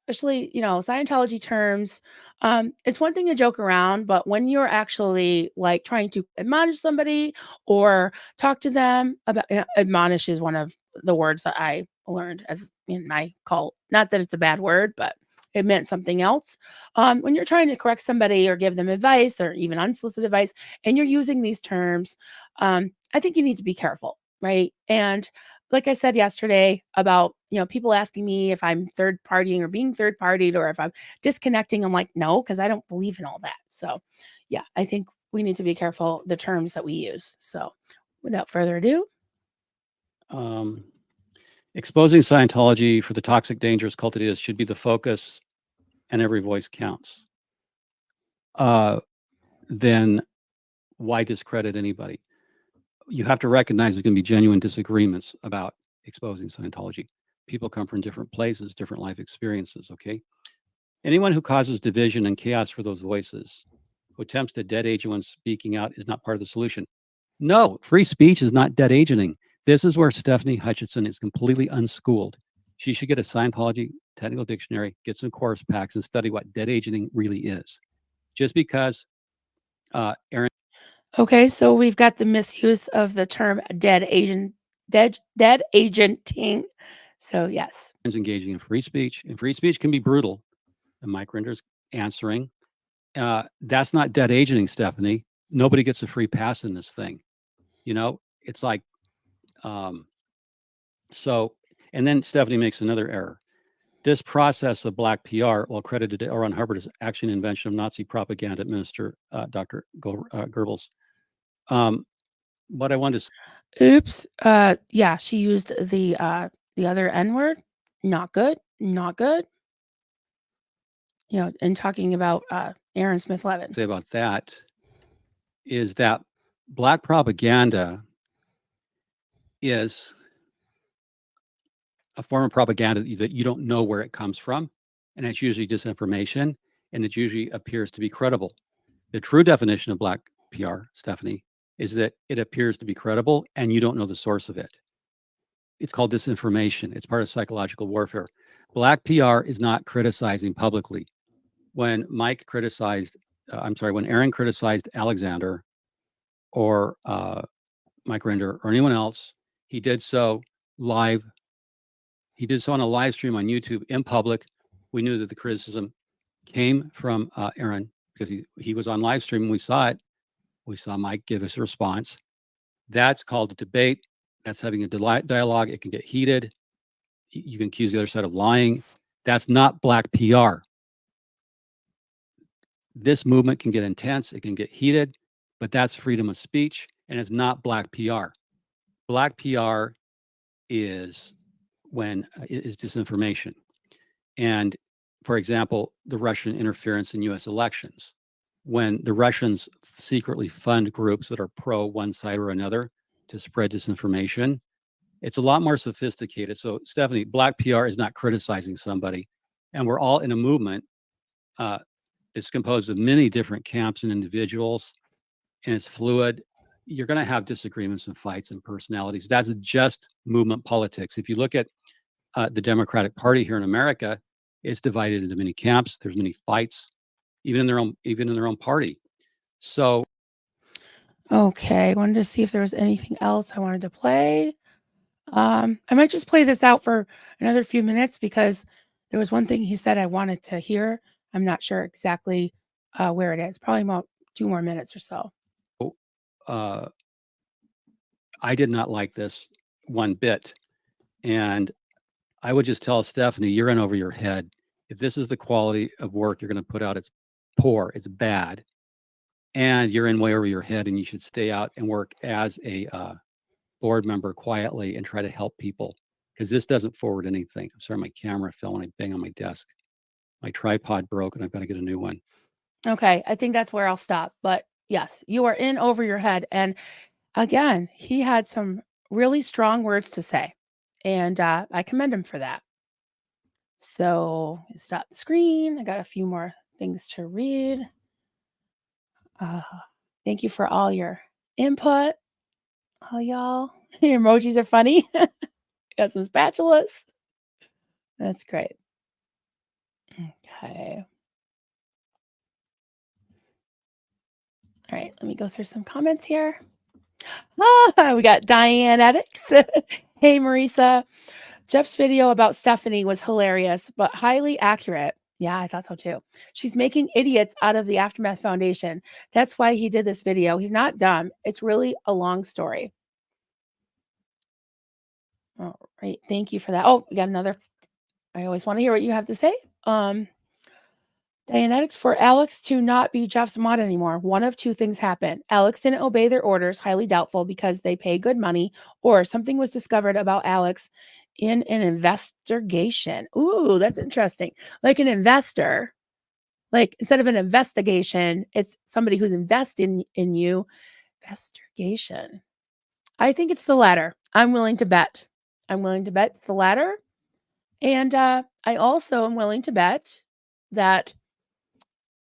especially, Scientology terms, it's one thing to joke around, but when you're actually like trying to admonish somebody or talk to them about, admonish is one of the words that I learned as in my cult. Not that it's a bad word, but it meant something else. When you're trying to correct somebody or give them advice or even unsolicited advice, and you're using these terms, I think you need to be careful, right? And like I said yesterday about, people asking me if I'm third partying or being third partied or if I'm disconnecting, I'm like, no, because I don't believe in all that. So yeah, I think we need to be careful the terms that we use. So without further ado. Exposing Scientology for the toxic, dangerous cult it is should be the focus, and every voice counts. Then why discredit anybody? You have to recognize there's going to be genuine disagreements about exposing Scientology. People come from different places, different life experiences, okay? Anyone who causes division and chaos for those voices, who attempts to dead age when speaking out, is not part of the solution. No, free speech is not dead agenting. This is where Stefani Hutchinson is completely unschooled. She should get a Scientology technical dictionary, get some course packs, and study what dead agenting really is. Just because Aaron. Okay, so we've got the misuse of the term dead agenting. So yes, engaging in free speech, and free speech can be brutal. And Mike Rinder's answering. That's not dead agenting, Stephanie. Nobody gets a free pass in this thing. It's like, so, and then Stephanie makes another error. This process of black PR, while credited to L. Ron Hubbard, is actually an invention of Nazi propaganda administrator Dr. Goebbels. What I wanted to oops. Yeah, she used the other N word. Not good. Not good. And talking about Aaron Smith Levin. say about that is that black propaganda is a form of propaganda that you don't know where it comes from, and it's usually disinformation, and it usually appears to be credible. The true definition of black PR, Stephanie, is that it appears to be credible and you don't know the source of it. It's called disinformation. It's part of psychological warfare. Black PR is not criticizing publicly. When Aaron criticized Alexander or Mike Rinder or anyone else, he did so live. He did so on a live stream on YouTube in public. We knew that the criticism came from Aaron because he was on live stream and we saw it. We saw Mike give us a response. That's called a debate. That's having a dialogue. It can get heated. You can accuse the other side of lying. That's not black PR. This movement can get intense. It can get heated, but that's freedom of speech, and it's not black PR. Black PR is disinformation. And for example, the Russian interference in US elections, when the Russians secretly fund groups that are pro one side or another to spread disinformation, it's a lot more sophisticated. So Stephanie, black PR is not criticizing somebody, and we're all in a movement. It's composed of many different camps and individuals, and it's fluid. you're going to have disagreements and fights and personalities. That's just movement politics. If you look at the Democratic Party here in America, it's divided into many camps. There's many fights, even in their own party. So, okay, I wanted to see if there was anything else I wanted to play. I might just play this out for another few minutes because there was one thing he said I wanted to hear. I'm not sure exactly where it is. Probably about 2 more minutes or so. I did not like this one bit, and I would just tell Stephanie, you're in over your head. If this is the quality of work you're going to put out, it's poor, it's bad, and you're in way over your head, and you should stay out and work as a board member quietly and try to help people, because this doesn't forward anything. I'm sorry, my camera fell when I bang on my desk. My tripod broke, and I've got to get a new one. Okay, I think that's where I'll stop. But yes, you are in over your head. And again, he had some really strong words to say, and I commend him for that. So stop the screen. I got a few more things to read. Thank you for all your input. Oh, y'all. Your emojis are funny. Got some spatulas. That's great. Okay. All right, let me go through some comments here. We got Diane Eddix. Hey, Marisa. Jeff's video about Stefani was hilarious, but highly accurate. Yeah, I thought so too. She's making idiots out of the Aftermath Foundation. That's why he did this video. He's not dumb. It's really a long story. All right. Thank you for that. Oh, we got another. I always want to hear what you have to say. Dianetics, for Alex to not be Jeff's mod anymore, one of two things happened. Alex didn't obey their orders, highly doubtful because they pay good money, or something was discovered about Alex in an investigation. Ooh, that's interesting. Like an investor, like instead of an investigation, it's somebody who's investing in you. Investigation. I think it's the latter. I'm willing to bet. It's the latter. And I also am willing to bet that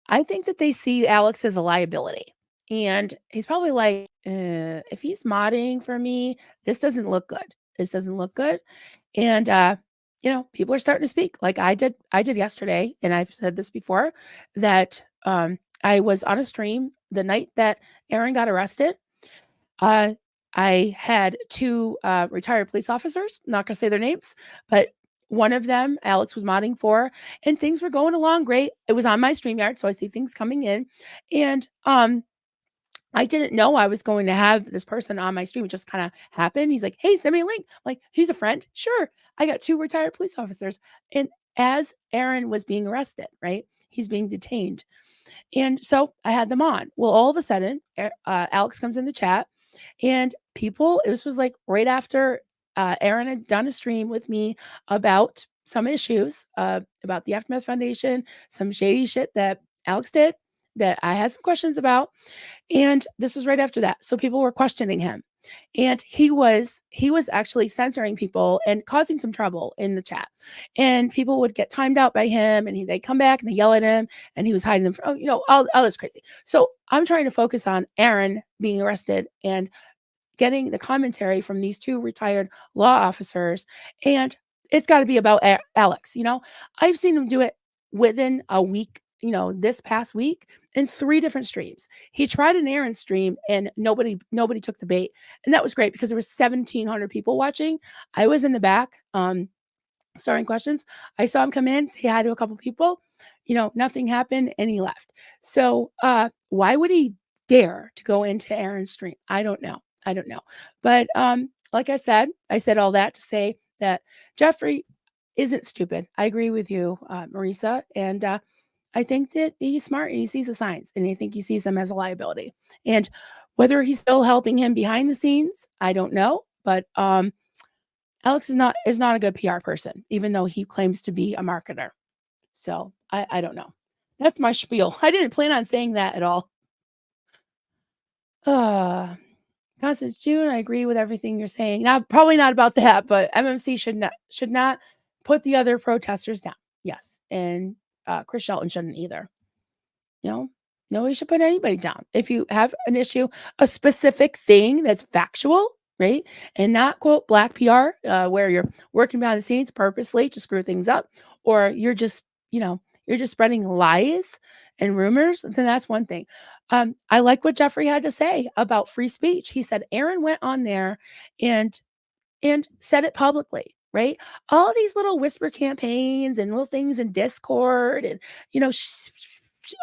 I think that they see Alex as a liability. And he's probably like, if he's modding for me, this doesn't look good. And people are starting to speak like I did yesterday. And I've said this before, that I was on a stream the night that Aaron got arrested. I had two retired police officers, not going to say their names, but one of them, Alex was modding for, and things were going along great. It was on my StreamYard, so I see things coming in. And I didn't know I was going to have this person on my stream. It just kind of happened. He's like, hey, send me a link. I'm like, he's a friend. Sure. I got two retired police officers. And as Aaron was being arrested, right? He's being detained. And so I had them on. Well, all of a sudden, Alex comes in the chat, and this was like right after Aaron had done a stream with me about some issues about the Aftermath Foundation, some shady shit that Alex did that I had some questions about. And this was right after that. So people were questioning him. And he was actually censoring people and causing some trouble in the chat. And people would get timed out by him, and they'd come back and they yell at him, and he was hiding them from, all this crazy. So I'm trying to focus on Aaron being arrested and getting the commentary from these two retired law officers. And it's got to be about Alex. I've seen him do it within a week, this past week in 3 different streams. He tried an Aaron stream and nobody took the bait. And that was great because there was 1,700 people watching. I was in the back, starting questions. I saw him come in, say hi to a couple people, nothing happened, and he left. So why would he dare to go into Aaron's stream? I don't know. But like I said all that to say that Jeffrey isn't stupid. I agree with you, Marisa. And I think that he's smart and he sees the signs, and I think he sees them as a liability. And whether he's still helping him behind the scenes, I don't know. But Alex is not a good PR person, even though he claims to be a marketer. So I don't know. That's my spiel. I didn't plan on saying that at all. Constance June, I agree with everything you're saying. Now, probably not about that, but MMC should not put the other protesters down. Yes, and Chris Shelton shouldn't either. Nobody should put anybody down. If you have an issue, a specific thing that's factual, right? And not quote black PR, where you're working behind the scenes purposely to screw things up, or you're just, you're just spreading lies and rumors, then that's one thing. I like what Jeffrey had to say about free speech. He said Aaron went on there and said it publicly, right? All these little whisper campaigns and little things in Discord and,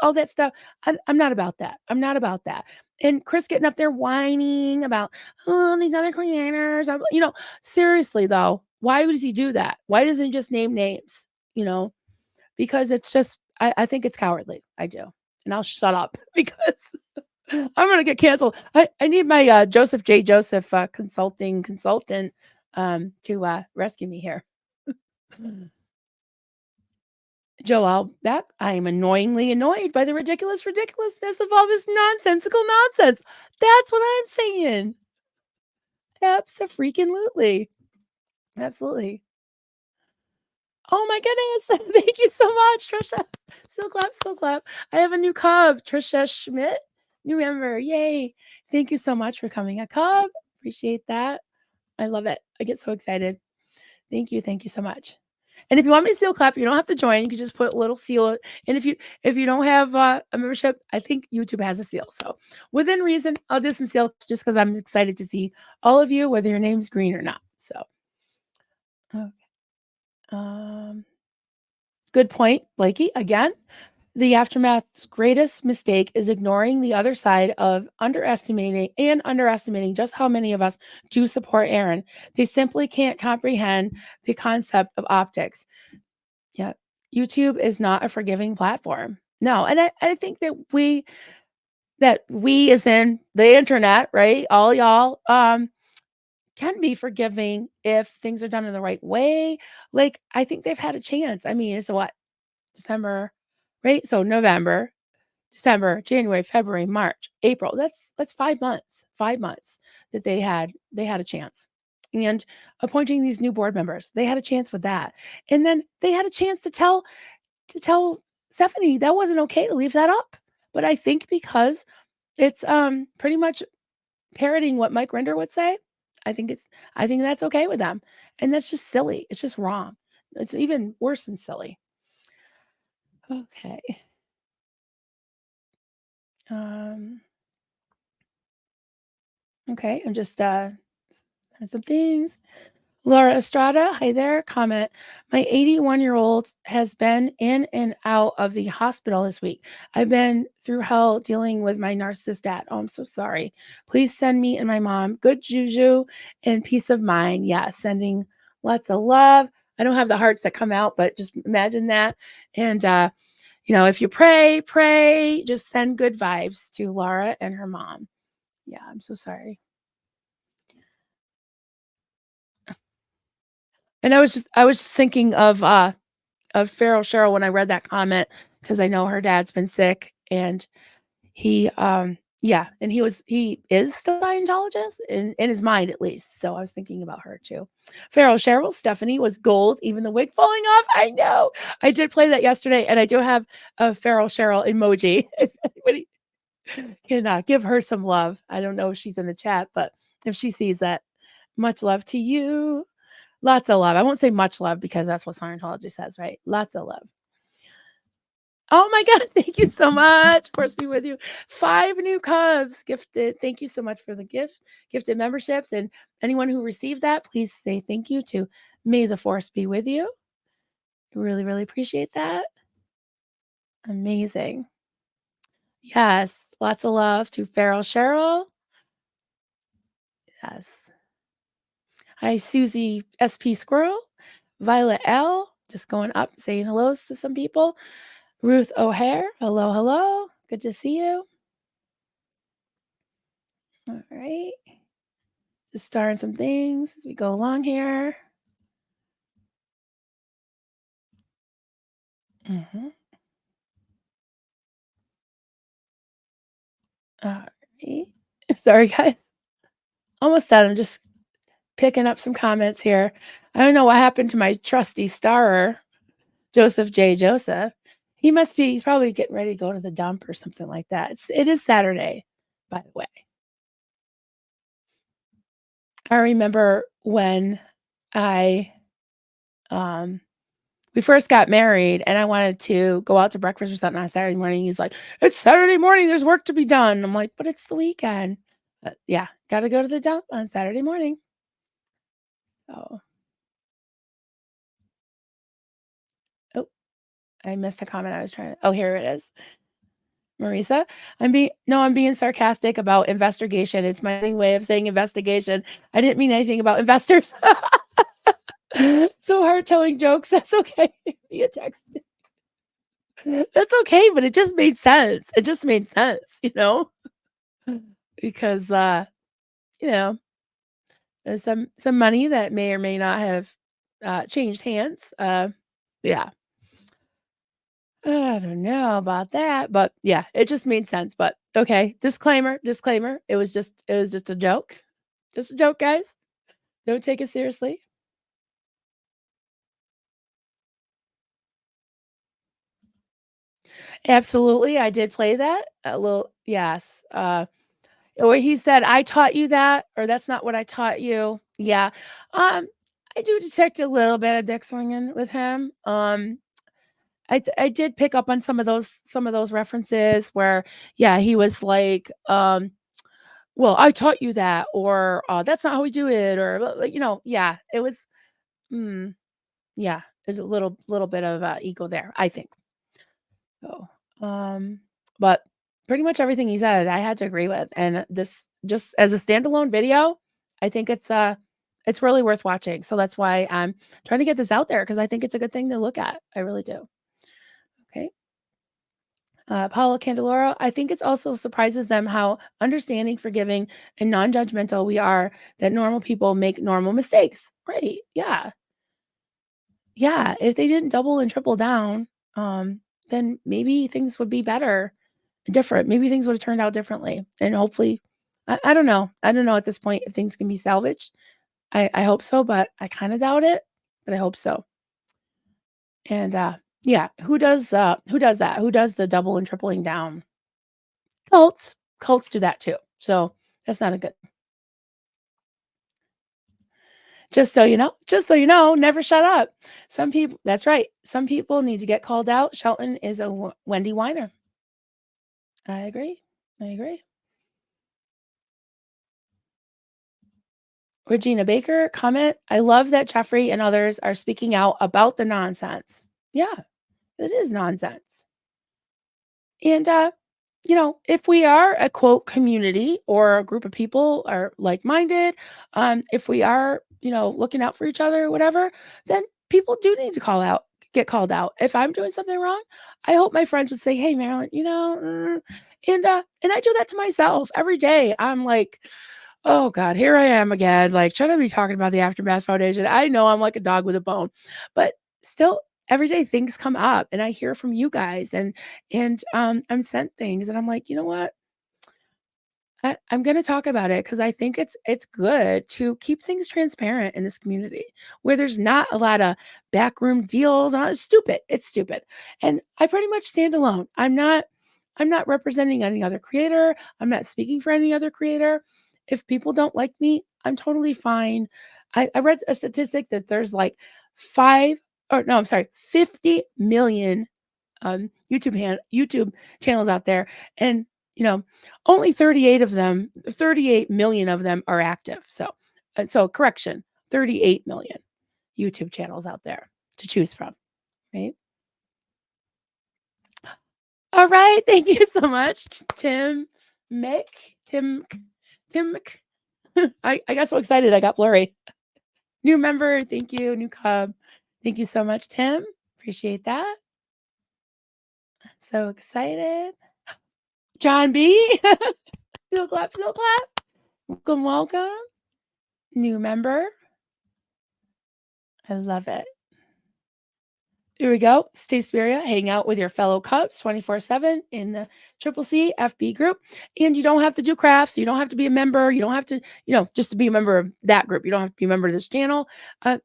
all that stuff. I'm not about that. I'm not about that. And Chris getting up there whining about, oh, these other creators. Seriously though, why does he do that? Why doesn't he just name names? Because it's just, I think it's cowardly. I do. And I'll shut up because I'm going to get canceled. I need my Joseph J. Joseph consultant to rescue me here. Joel Beck, I am annoyingly annoyed by the ridiculousness of all this nonsensical nonsense. That's what I'm saying. Abso-freaking-lutely. Absolutely. Oh my goodness. Thank you so much, Trisha. Still clap. I have a new cub, Trisha Schmidt. New member. Yay. Thank you so much for coming a cub. Appreciate that. I love it. I get so excited. Thank you so much. And if you want me to seal clap, you don't have to join. You can just put a little seal. And if you don't have a membership, I think YouTube has a seal. So within reason, I'll do some seal just because I'm excited to see all of you, whether your name's green or not. So, okay. Good point, Blakey. Again, the aftermath's greatest mistake is ignoring the other side of underestimating just how many of us do support Aaron. They simply can't comprehend the concept of optics. Yeah. YouTube is not a forgiving platform. No. And I think that we as in the internet, right? All y'all, can be forgiving if things are done in the right way. Like, I think they've had a chance. I mean, it's what? December, right? So November, December, January, February, March, April. That's 5 months. 5 months that they had a chance. And appointing these new board members, they had a chance with that. And then they had a chance to tell Stefani that wasn't okay to leave that up. But I think because it's pretty much parroting what Mike Rinder would say, I think that's okay with them. And that's just silly. It's just wrong. It's even worse than silly. Okay. Okay, I'm just some things. Laura Estrada, hi there. Comment. My 81-year-old has been in and out of the hospital this week. I've been through hell dealing with my narcissist dad. Oh, I'm so sorry. Please send me and my mom good juju and peace of mind. Yeah, sending lots of love. I don't have the hearts that come out, but just imagine that. And if you pray, just send good vibes to Laura and her mom. Yeah, I'm so sorry. And I was just thinking of Farrell Cheryl when I read that comment, because I know her dad's been sick and he and he is still a Scientologist in his mind at least. So I was thinking about her too. Farrell Cheryl, Stefani was gold, even the wig falling off. I know. I did play that yesterday and I do have a Farrell Cheryl emoji. If anybody can give her some love. I don't know if she's in the chat, but if she sees that, much love to you. Lots of love. I won't say much love because that's what Scientology says, right? Lots of love. Oh my God. Thank you so much. Force be with you. 5 new cubs gifted. Thank you so much for the gifted memberships. And anyone who received that, please say thank you to May the Force be with you. Really, really appreciate that. Amazing. Yes. Lots of love to Farrell Cheryl. Yes. Hi, Susie SP Squirrel. Violet L. Just going up, saying hellos to some people. Ruth O'Hare. Hello. Good to see you. All right. Just starting some things as we go along here. All right. Sorry, guys. Almost done. I'm just picking up some comments here. I don't know what happened to my trusty starer, Joseph J. Joseph. He's probably getting ready to go to the dump or something like that. It is Saturday, by the way. I remember when we first got married and I wanted to go out to breakfast or something on Saturday morning. He's like, it's Saturday morning. There's work to be done. I'm like, but it's the weekend. But yeah, got to go to the dump on Saturday morning. So, oh, I missed a comment I was trying to, oh, here it is. Marisa, I'm being sarcastic about investigation. It's my way of saying investigation. I didn't mean anything about investors. So hard telling jokes. That's okay. Via text. That's okay, but it just made sense. It just made sense, because there's some money that may or may not have changed hands. Yeah. I don't know about that, but yeah, it just made sense. But okay, disclaimer. It was just a joke. Just a joke, guys. Don't take it seriously. Absolutely. I did play that a little. Yes. Or he said, I taught you that, or that's not what I taught you. Yeah. I do detect a little bit of dick swinging with him. I did pick up on some of those references where, yeah, he was like, well, I taught you that, or that's not how we do it, or yeah, it was, yeah, there's a little bit of ego there, I think. So, but pretty much everything he said, I had to agree with, and this just as a standalone video, I think it's really worth watching. So that's why I'm trying to get this out there because I think it's a good thing to look at. I really do. Okay. Paula Candeloro, I think it also surprises them how understanding, forgiving, and non-judgmental we are that normal people make normal mistakes. Right. Yeah. Yeah. If they didn't double and triple down, then maybe things would be better, different. Maybe things would have turned out differently. And hopefully, I don't know. I don't know at this point if things can be salvaged. I hope so, but I kind of doubt it, but I hope so. And yeah, who does that? Who does the double and tripling down? Cults do that too. So that's not a good. Just so you know, never shut up. Some people, that's right. Some people need to get called out. Shelton is a Wendy Weiner. I agree. Regina Baker comment, I love that Jeffrey and others are speaking out about the nonsense. Yeah, it is nonsense. And if we are a quote community or a group of people are like-minded, if we are, looking out for each other or whatever, then people do need to get called out. If I'm doing something wrong, I hope my friends would say, hey, Marilyn, and I do that to myself every day. I'm like, oh God, here I am again. Like, should I be talking about the Aftermath Foundation? I know I'm like a dog with a bone, but still every day things come up and I hear from you guys and I'm sent things and I'm like, you know what? I'm going to talk about it because I think it's good to keep things transparent in this community where there's not a lot of backroom deals. And it's stupid. It's stupid. And I pretty much stand alone. I'm not representing any other creator. I'm not speaking for any other creator. If people don't like me, I'm totally fine. I read a statistic that there's like 50 million YouTube channels out there, and only 38 million of them are active. So correction, 38 million YouTube channels out there to choose from, right? All right, thank you so much, Tim Mick. I got so excited I got blurry. New member, thank you. New cub, thank you so much, Tim. Appreciate that. So excited. John B. Still clap. Welcome. New member. I love it. Here we go. Stay Spiria, hang out with your fellow Cubs 24/7 in the Triple C FB group. And you don't have to do crafts. You don't have to be a member. You don't have to, just to be a member of that group. You don't have to be a member of this channel.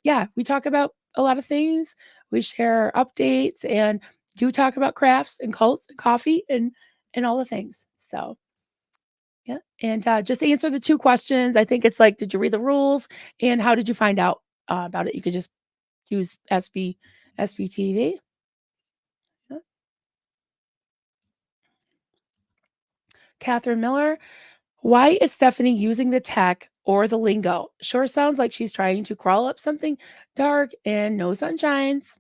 Yeah, we talk about a lot of things. We share updates and do talk about crafts and cults and coffee and all the things. So yeah. And just answer the 2 questions. I think it's like, did you read the rules? And how did you find out about it? You could just use SBTV. Yeah. Catherine Miller, why is Stephanie using the tech or the lingo? Sure sounds like she's trying to crawl up something dark and no sunshines.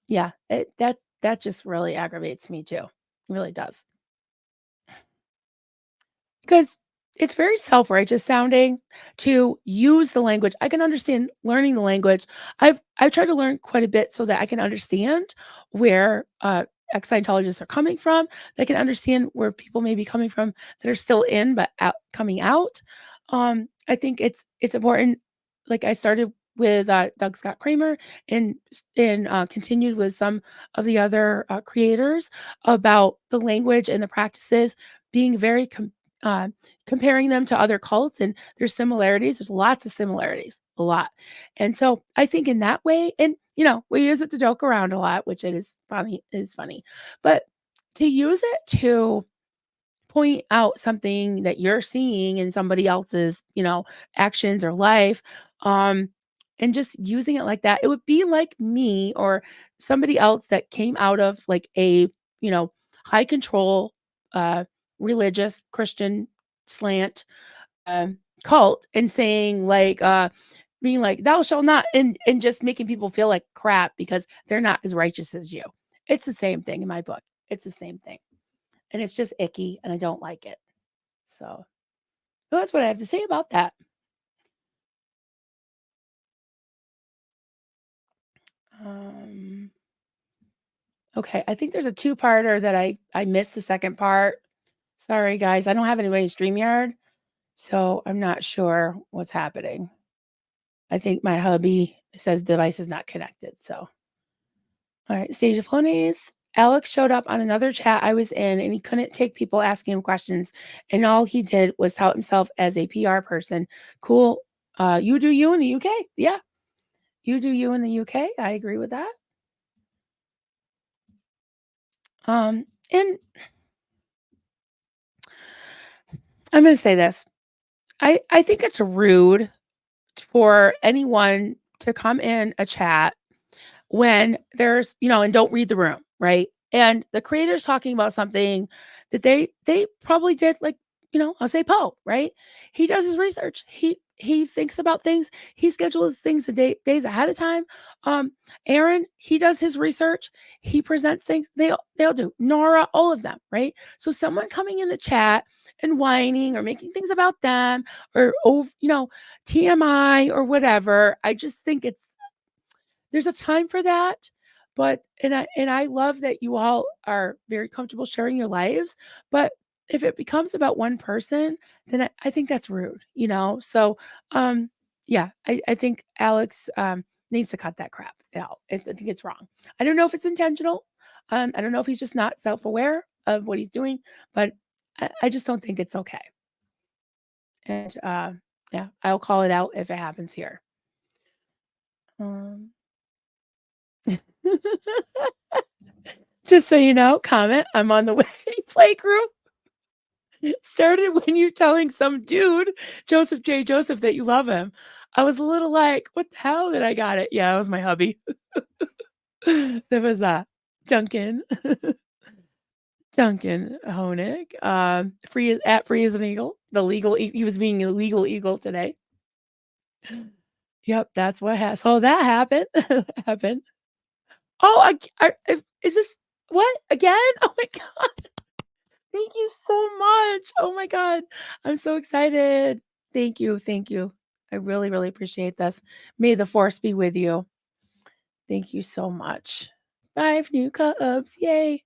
Yeah, that just really aggravates me too. It really does. Because it's very self-righteous sounding to use the language. I can understand learning the language. I've tried to learn quite a bit so that I can understand where ex-Scientologists are coming from. They can understand where people may be coming from that are still in but coming out. I think it's important. Like I started with Doug Scott Kramer and continued with some of the other creators about the language and the practices being very uh, comparing them to other cults, and there's similarities. There's lots of similarities, a lot. And so I think in that way, and we use it to joke around a lot, which it is funny, but to use it to point out something that you're seeing in somebody else's, actions or life, and just using it like that, it would be like me or somebody else that came out of like a, high control, uh, religious Christian slant, cult and saying like, being like, thou shalt not, and just making people feel like crap because they're not as righteous as you. It's the same thing in my book. It's the same thing. And it's just icky and I don't like it. So that's what I have to say about that. Okay, I think there's a 2-parter that I missed the second part. Sorry guys, I don't have anybody in StreamYard, so I'm not sure what's happening. I think my hubby says device is not connected. So, all right, Stage of Flonies. Alex showed up on another chat I was in and he couldn't take people asking him questions. And all he did was tout himself as a PR person. Cool. You do you in the UK. Yeah. You do you in the UK. I agree with that. And I'm going to say this. I think it's rude for anyone to come in a chat when there's, and don't read the room, right? And the creator's talking about something that they probably did, like, I'll say Poe, right? He does his research. He thinks about things. He schedules things days ahead of time. Aaron, he does his research. He presents things. They'll do. Nora, all of them, right? So someone coming in the chat and whining or making things about them or TMI or whatever, I just think there's a time for that, but and I love that you all are very comfortable sharing your lives, but if it becomes about one person, then I think that's rude, So, yeah, I think Alex needs to cut that crap out. I think it's wrong. I don't know if it's intentional. I don't know if he's just not self-aware of what he's doing, but I just don't think it's okay. And yeah, I'll call it out if it happens here. Just so you know, comment, I'm on the way play group. Started when you're telling some dude, Joseph J. Joseph, that you love him. I was a little like, what the hell did I got it? Yeah, that was my hubby. That was Duncan. Duncan Honig. Free as an eagle. The legal he was being a legal eagle today. Yep, that's what happened. So that happened. happened. Oh, is this what again? Oh my god. Thank you so much. Oh my god. I'm so excited. Thank you. Thank you. I really, really appreciate this. May the force be with you. Thank you so much. 5 new cubs. Yay.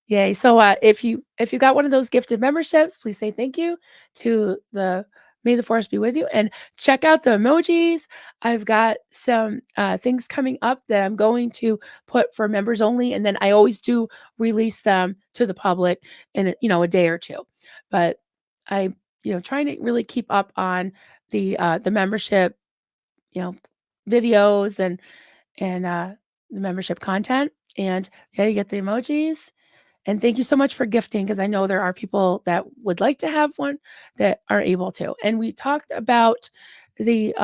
Yay. So if you got one of those gifted memberships, please say thank you to the May the force be with you and check out the emojis. I've got some things coming up that I'm going to put for members only. And then I always do release them to the public in a day or two. But I, trying to really keep up on the membership, videos and the membership content. And yeah, you get the emojis. And thank you so much for gifting, because I know there are people that would like to have one that are able to. And we talked about the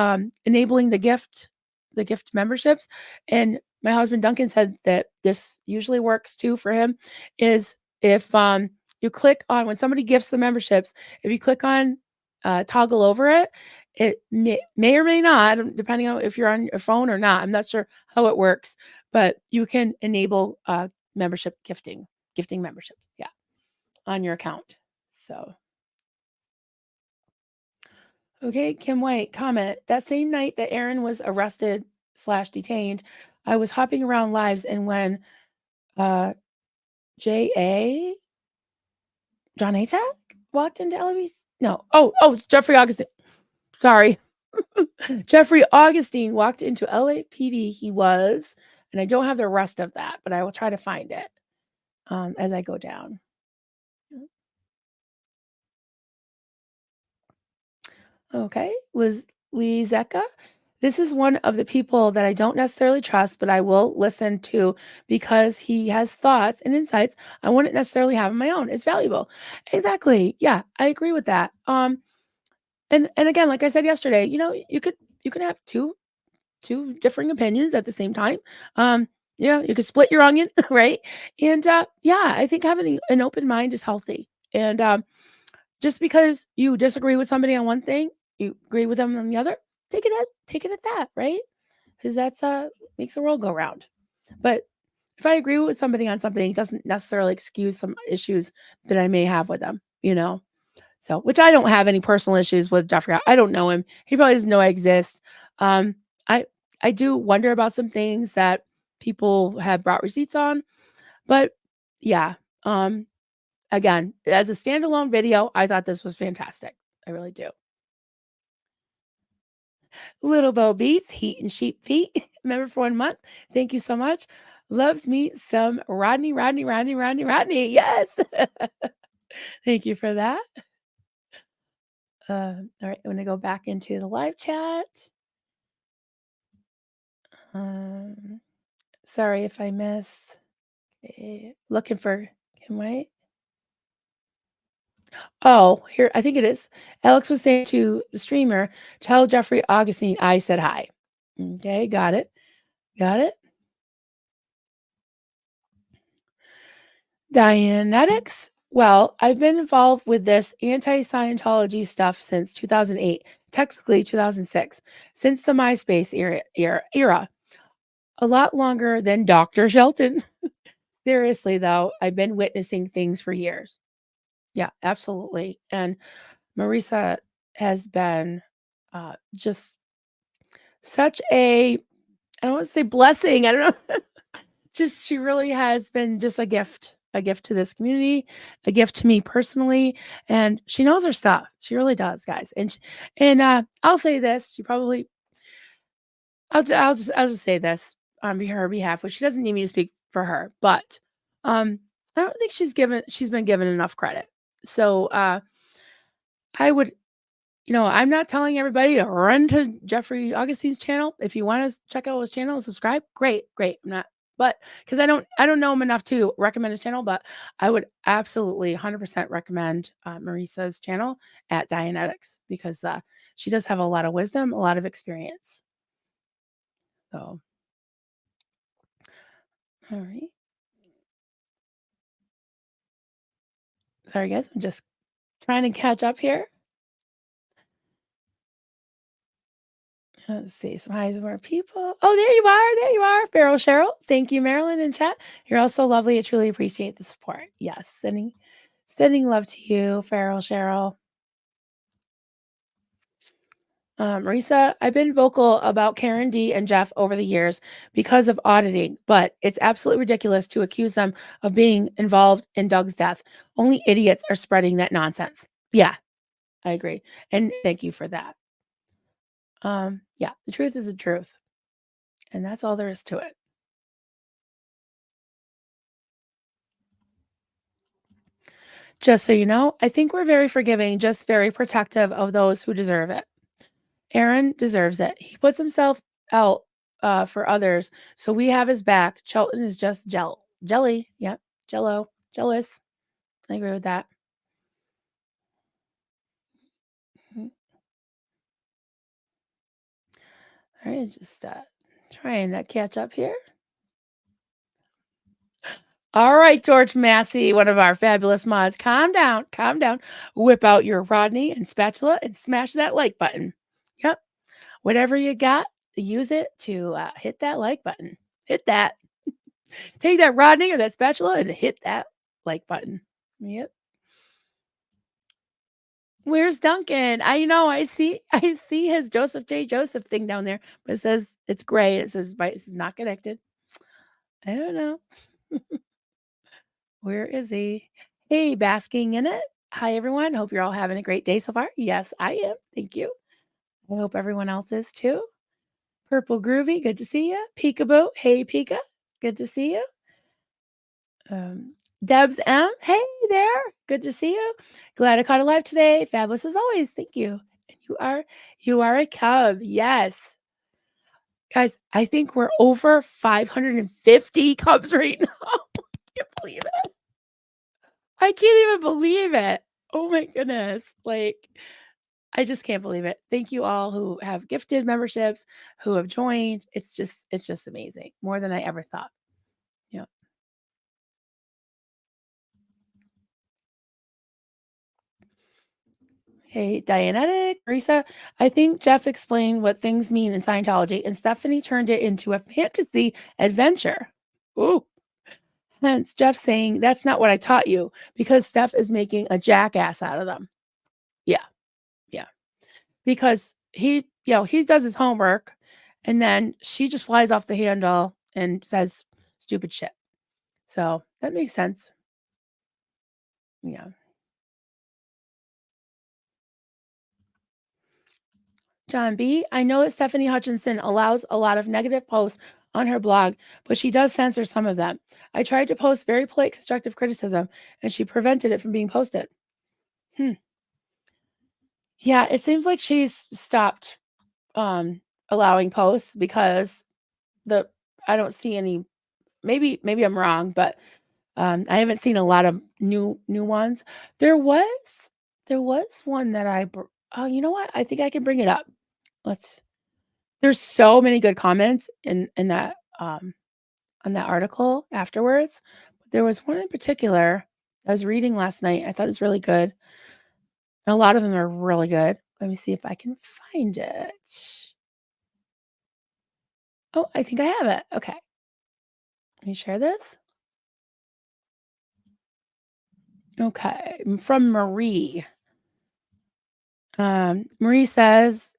enabling the gift memberships. And my husband Duncan said that this usually works too for him. Is if you click on, when somebody gifts the memberships, if you click on toggle over it, it may or may not, depending on if you're on your phone or not. I'm not sure how it works, but you can enable membership gifting memberships, yeah, on your account. So, okay, Kim White comment. That same night that Aaron was arrested / detained, I was hopping around lives, and when J.A. John Atak walked into LAPD. No, Jeffrey Augustine. Sorry. Jeffrey Augustine walked into LAPD. He was, and I don't have the rest of that, but I will try to find it as I go down. Okay, was Lee Zecca. This is one of the people that I don't necessarily trust, but I will listen to because he has thoughts and insights I wouldn't necessarily have on my own. It's valuable. Exactly. Yeah, I agree with that. And again, like I said yesterday, you could have two differing opinions at the same time. You could split your onion, right? And yeah, I think having an open mind is healthy. And just because you disagree with somebody on one thing, you agree with them on the other, take it at that, right? Because that's makes the world go round. But if I agree with somebody on something, it doesn't necessarily excuse some issues that I may have with them, So, which I don't have any personal issues with Jeffrey. I don't know him. He probably doesn't know I exist. I do wonder about some things that people have brought receipts on, but yeah. Again, as a standalone video, I thought this was fantastic. I really do. Little Bo Beats, Heat and Sheep Feet, member for 1 month. Thank you so much. Loves me some Rodney. Yes. Thank you for that. All right, I'm going to go back into the live chat. Sorry if I miss. Okay. Looking for Kim White. Oh, here, I think it is. Alex was saying to the streamer, tell Jeffrey Augustine I said hi. Okay, got it. Dianetics. Well, I've been involved with this anti-Scientology stuff since 2008, technically 2006, since the MySpace era. A lot longer than Dr. Shelton. Seriously, though, I've been witnessing things for years. Yeah, absolutely. And Marisa has been just such I don't want to say blessing. I don't know. Just she really has been just a gift to this community, a gift to me personally. And she knows her stuff. She really does, guys. And I'll say this. She probably, I'll just say this on her behalf, which she doesn't need me to speak for her, but I don't think she's been given enough credit. So I would, I'm not telling everybody to run to Jeffrey Augustine's channel. If you want to check out his channel and subscribe, great. I'm not, but because I don't know him enough to recommend his channel, but I would absolutely 100% recommend Marisa's channel at Dianetics, because she does have a lot of wisdom, a lot of experience. So, all right. Sorry, guys. I'm just trying to catch up here. Let's see. Some highs more people. Oh, there you are. Farrell Cheryl. Thank you, Marilyn, in chat. You're also lovely. I truly appreciate the support. Yes. Sending love to you, Farrell Cheryl. Marisa, I've been vocal about Karen D and Jeff over the years because of auditing, but it's absolutely ridiculous to accuse them of being involved in Doug's death. Only idiots are spreading that nonsense. Yeah, I agree. And thank you for that. Yeah, the truth is the truth. And that's all there is to it. Just so you know, I think we're very forgiving, just very protective of those who deserve it. Aaron deserves it. He puts himself out for others. So we have his back. Chelton is just jelly. Yep. Jello. Jealous. I agree with that. All right, just trying to catch up here. All right, George Massey, one of our fabulous mods. Calm down, calm down. Whip out your Rodney and spatula and smash that like button. Yep. Whatever you got, use it to hit that like button. Hit that. Take that Rodney or that spatula and hit that like button. Yep. Where's Duncan? I see his Joseph J. Joseph thing down there, but it says it's gray. It says it's not connected. I don't know. Where is he? Hey, basking in it. Hi, everyone. Hope you're all having a great day so far. Yes, I am. Thank you. I hope everyone else is too. Purple Groovy, good to see you. Peekaboo, hey, Pika, good to see you. Debs M, hey there, good to see you. Glad I caught alive today. Fabulous as always. Thank you. And you are a cub. Yes. Guys, I think we're over 550 cubs right now. I can't believe it. I can't even believe it. Oh my goodness. I just can't believe it. Thank you all who have gifted memberships, who have joined. It's just amazing. More than I ever thought. Yeah. Hey, Dianetic, Marisa. I think Jeff explained what things mean in Scientology, and Stefani turned it into a fantasy adventure. Ooh. Hence, Jeff saying that's not what I taught you because Steph is making a jackass out of them. Yeah. Yeah. Because he does his homework and then she just flies off the handle and says stupid shit. So that makes sense. Yeah. John B. I know that Stefani Hutchinson allows a lot of negative posts on her blog, but she does censor some of them. I tried to post very polite constructive criticism and she prevented it from being posted. Yeah, it seems like she's stopped allowing posts because I don't see any. Maybe I'm wrong, but I haven't seen a lot of new ones. There was one that oh, you know what? I think I can bring it up. There's so many good comments in that on that article afterwards. There was one in particular I was reading last night. I thought it was really good. And a lot of them are really good. Let me see if I can find it. Oh, I think I have it. Okay. Let me share this. Okay. From Marie. Marie says,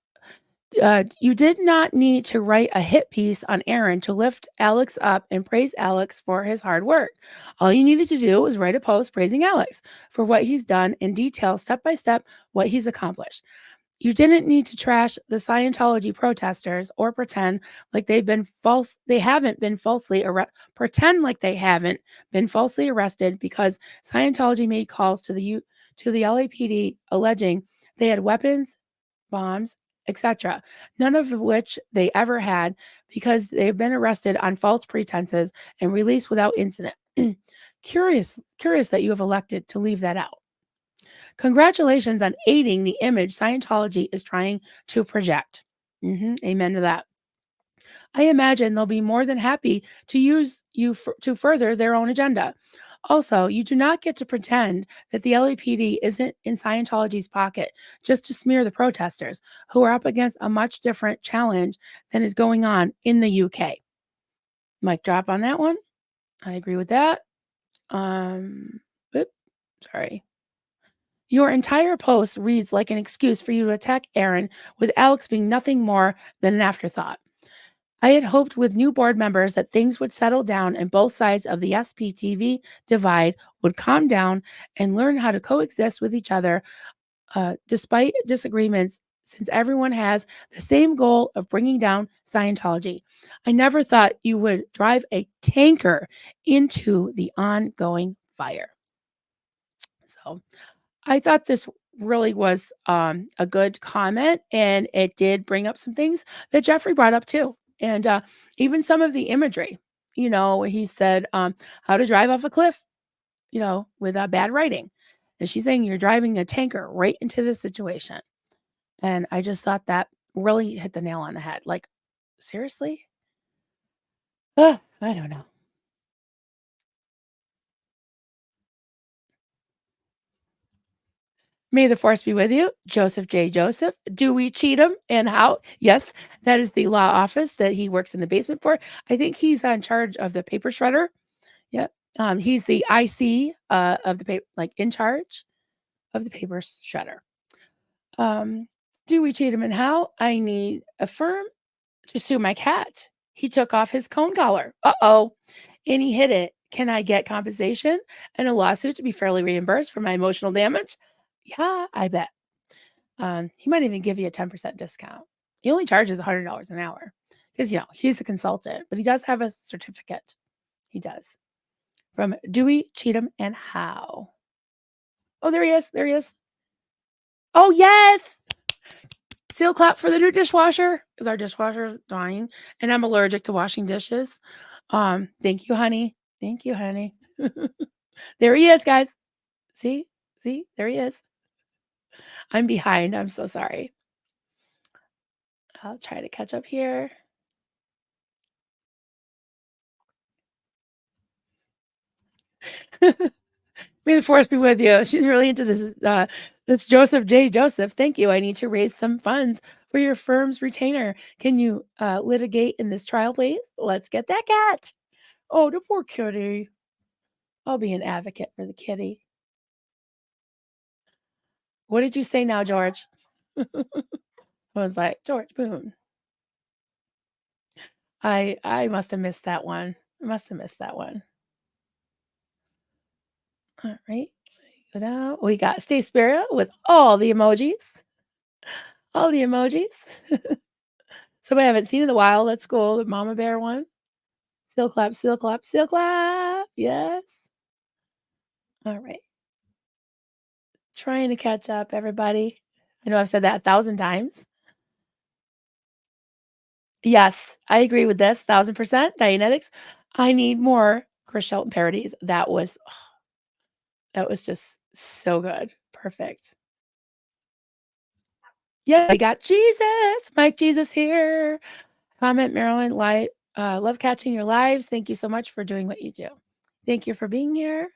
you did not need to write a hit piece on Aaron to lift Alex up and praise Alex for his hard work. All you needed to do was write a post praising Alex for what he's done in detail, step by step, what he's accomplished. You didn't need to trash the Scientology protesters or pretend like they haven't been falsely arrested because Scientology made calls to the LAPD alleging they had weapons, bombs, etc., none of which they ever had because they've been arrested on false pretenses and released without incident. Curious that you have elected to leave that out. Congratulations on aiding the image Scientology is trying to project. Amen to that. I imagine they'll be more than happy to use you to further their own agenda. Also, you do not get to pretend that the LAPD isn't in Scientology's pocket just to smear the protesters who are up against a much different challenge than is going on in the UK. Mic drop on that one. I agree with that. Sorry. Your entire post reads like an excuse for you to attack Aaron, with Alex being nothing more than an afterthought. I had hoped with new board members that things would settle down and both sides of the SPTV divide would calm down and learn how to coexist with each other despite disagreements, since everyone has the same goal of bringing down Scientology. I never thought you would drive a tanker into the ongoing fire. So I thought this really was a good comment, and it did bring up some things that Jeffrey brought up too. And even some of the imagery, when he said how to drive off a cliff, with bad writing. And she's saying you're driving a tanker right into this situation. And I just thought that really hit the nail on the head. Like, seriously? I don't know. May the force be with you. Joseph J. Joseph. Do we cheat him and how? Yes, that is the law office that he works in the basement for. I think he's in charge of the paper shredder. Yep. He's the IC of the paper, like in charge of the paper shredder. Do we cheat him and how? I need a firm to sue my cat. He took off his cone collar. Uh-oh. And he hit it. Can I get compensation and a lawsuit to be fairly reimbursed for my emotional damage? Yeah, I bet. He might even give you a 10% discount. He only charges $100 an hour because, he's a consultant, but he does have a certificate. He does. From Dewey, Cheatham, and Howe. Oh, there he is. There he is. Oh, yes. Seal clap for the new dishwasher because our dishwasher is dying and I'm allergic to washing dishes. Thank you, honey. Thank you, honey. There he is, guys. See, there he is. I'm behind. I'm so sorry. I'll try to catch up here. May the force be with you. She's really into this. This Joseph J. Joseph. Thank you. I need to raise some funds for your firm's retainer. Can you litigate in this trial, please? Let's get that cat. Oh, the poor kitty. I'll be an advocate for the kitty. What did you say now, George? I was like, George Boone. I must have missed that one. I must have missed that one. All right. Go down. We got Stay Spirit with all the emojis. All the emojis. Somebody I haven't seen in a while. That's cool. The Mama Bear one. Seal clap, seal clap, seal clap. Yes. All right. Trying to catch up, everybody. I know I've said that 1,000 times. Yes, I agree with this 1,000%. Dianetics. I need more Chris Shelton parodies. That was just so good. Perfect. Yeah, we got Jesus. Mike Jesus here. Comment, Marilyn. Love catching your lives. Thank you so much for doing what you do. Thank you for being here.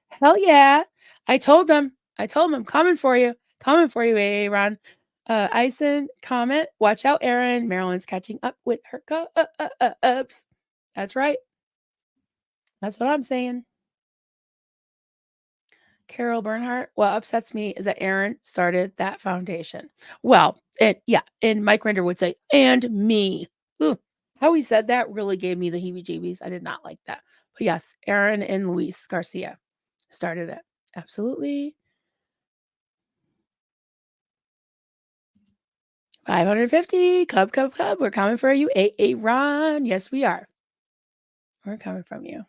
Hell yeah. I told them I'm coming for you. Coming for you, Aaron. Ison, comment. Watch out, Aaron. Marilyn's catching up with her ups. That's right. That's what I'm saying. Carol Bernhardt. What upsets me is that Aaron started that foundation. Well, and Mike Render would say, and me. Ooh, how he said that really gave me the heebie-jeebies. I did not like that. But yes, Aaron and Luis Garcia started it. Absolutely. 550. Cub. We're coming for you. Ron. Yes, we are. We're coming from you.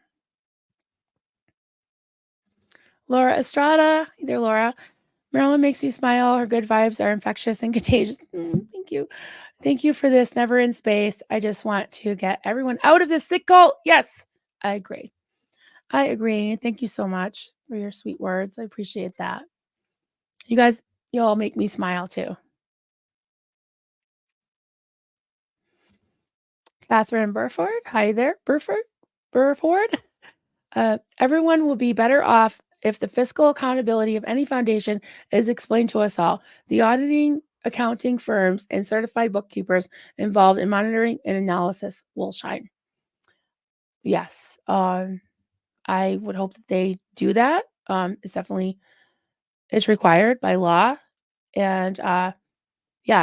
Laura Estrada. Hey there, Laura. Marilyn makes me smile. Her good vibes are infectious and contagious. Thank you. Thank you for this never in space. I just want to get everyone out of this sick cult. Yes, I agree. Thank you so much for your sweet words. I appreciate that. You guys, you all make me smile too. Catherine Burford. Hi there, Burford. Everyone will be better off if the fiscal accountability of any foundation is explained to us all. The auditing, accounting firms, and certified bookkeepers involved in monitoring and analysis will shine. Yes, I would hope that they do that. It's required by law, and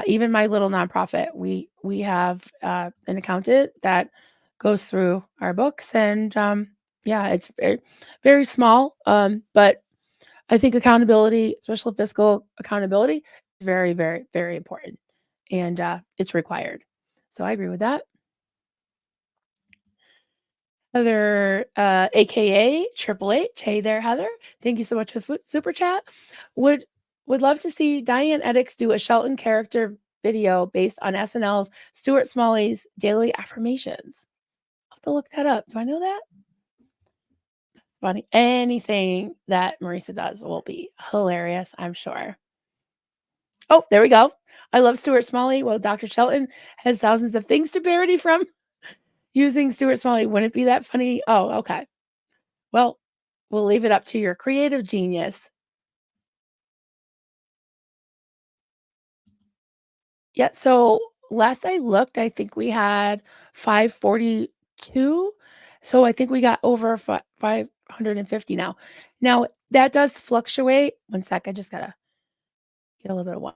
even my little nonprofit, we have an accountant that goes through our books, and it's very, very small, but I think accountability, especially fiscal accountability, is very, very, very important, and it's required. So I agree with that. Heather, aka Triple H. Hey there, Heather. Thank you so much for the super chat. Would love to see Dianetics do a Shelton character video based on SNL's Stuart Smalley's daily affirmations. I'll have to look that up. Do I know that? Funny. Anything that Marisa does will be hilarious, I'm sure. Oh, there we go. I love Stuart Smalley. Well, Dr. Shelton has thousands of things to parody from using Stuart Smalley. Wouldn't it be that funny? Oh, okay. Well, we'll leave it up to your creative genius. Yeah, so last I looked, I think we had 542. So I think we got over 550 now. Now, that does fluctuate. One sec, I just gotta get a little bit of water.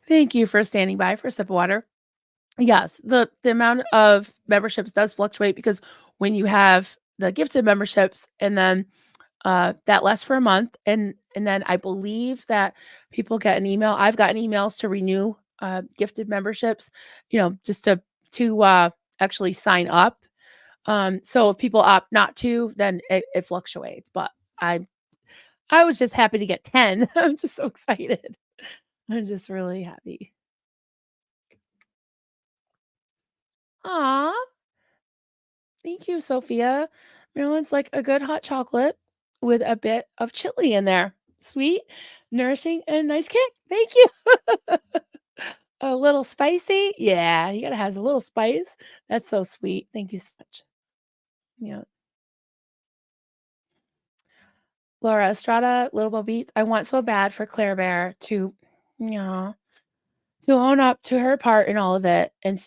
Thank you for standing by for a sip of water. Yes, the amount of memberships does fluctuate because when you have the gifted memberships and then that lasts for a month, and then I believe that people get an email. I've gotten emails to renew gifted memberships, just to actually sign up. So if people opt not to, then it fluctuates. But I was just happy to get 10. I'm just so excited. I'm just really happy. Aw, thank you, Sophia. Maryland's like a good hot chocolate with a bit of chili in there. Sweet, nourishing, and nice kick. Thank you. A little spicy. Yeah, you gotta have a little spice. That's so sweet. Thank you so much. Yeah. Laura Estrada, Little Bo Beats. I want so bad for Claire Bear yeah, to own up to her part in all of it and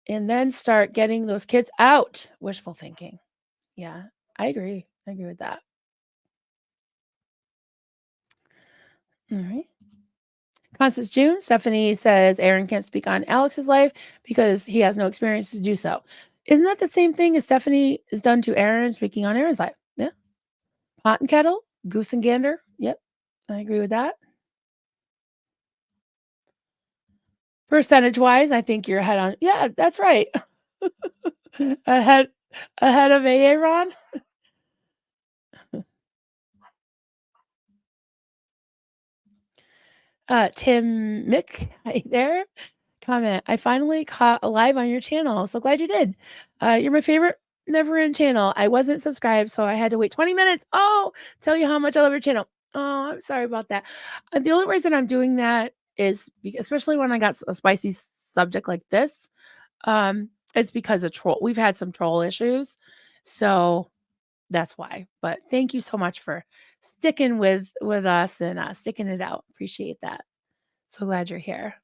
then start getting those kids out. Wishful thinking. Yeah, I agree. I agree with that. All right. Constance June, Stephanie says Aaron can't speak on Alex's life because he has no experience to do so. Isn't that the same thing as Stephanie is done to Aaron speaking on Aaron's life? Yeah. Pot and kettle, goose and gander. Yep. I agree with that. Percentage wise, I think you're ahead on. Yeah, that's right. ahead of Aaron. Tim Mick, hi there. Comment. I finally caught a live on your channel. So glad you did. You're my favorite never end channel. I wasn't subscribed, so I had to wait 20 minutes. Oh, tell you how much I love your channel. Oh, I'm sorry about that. The only reason I'm doing that is because, especially when I got a spicy subject like this, it's because of troll. We've had some troll issues. So that's why. But thank you so much for sticking with us and sticking it out. Appreciate that. So glad you're here.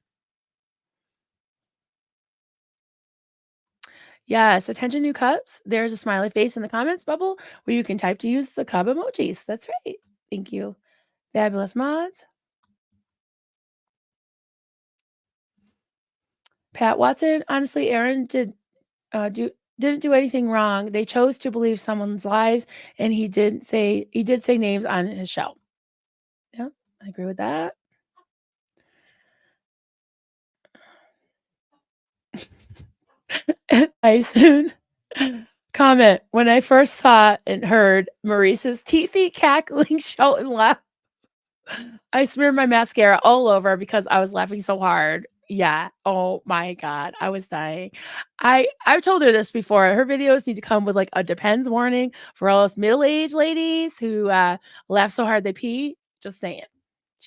Yes, attention new cups. There's a smiley face in the comments bubble where you can type to use the cub emojis. That's right. Thank you. Fabulous mods. Pat Watson. Honestly, Aaron didn't do anything wrong. They chose to believe someone's lies, and he did say names on his show. Yeah, I agree with that. I soon comment when I first saw and heard Maurice's teethy cackling shout and laugh. I smeared my mascara all over because I was laughing so hard. Yeah. Oh my God. I was dying. I've told her this before. Her videos need to come with like a depends warning for all us middle-aged ladies who laugh so hard they pee. Just saying.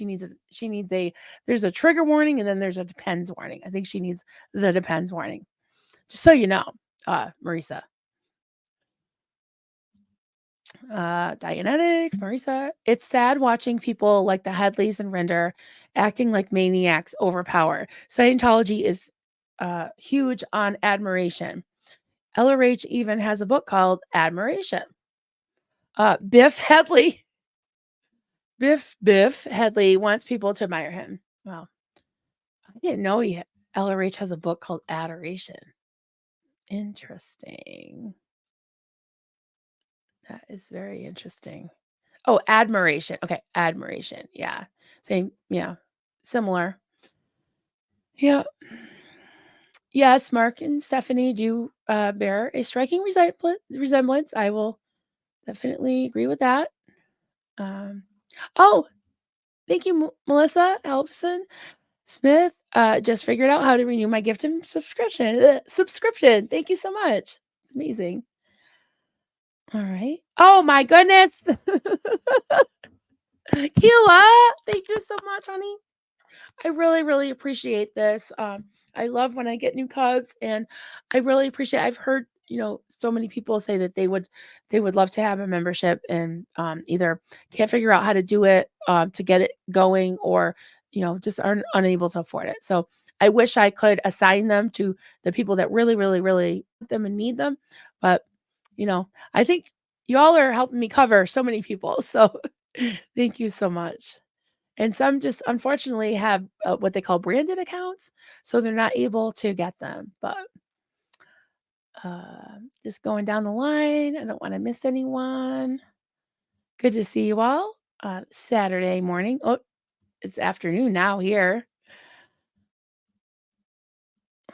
There's a trigger warning and then there's a depends warning. I think she needs the depends warning. Just so you know, Marisa. Dianetics, Marisa. It's sad watching people like the Headleys and Render acting like maniacs overpower. Scientology is huge on admiration. LRH even has a book called Admiration. Biff Headley wants people to admire him. Wow. I didn't know LRH has a book called Adoration. Interesting. That is very interesting. Oh, admiration. Okay, admiration. Yeah. Same. Yeah. Similar. Yeah. Yes, Mark and Stephanie do bear a striking resemblance. I will definitely agree with that. Oh, thank you, Melissa Elfson Smith. Just figured out how to renew my gift and subscription. Thank you so much. It's amazing. All right. Oh my goodness. Keela, thank you so much, honey. I really, really appreciate this. I love when I get new cubs, and I really appreciate. I've heard, so many people say that they would love to have a membership, and either can't figure out how to do it to get it going, or just are unable to afford it. So I wish I could assign them to the people that really, really, really want them and need them. But I think y'all are helping me cover so many people. So thank you so much. And some just unfortunately have what they call branded accounts, so they're not able to get them. But just going down the line, I don't want to miss anyone. Good to see you all. Saturday morning. Oh, it's afternoon now here.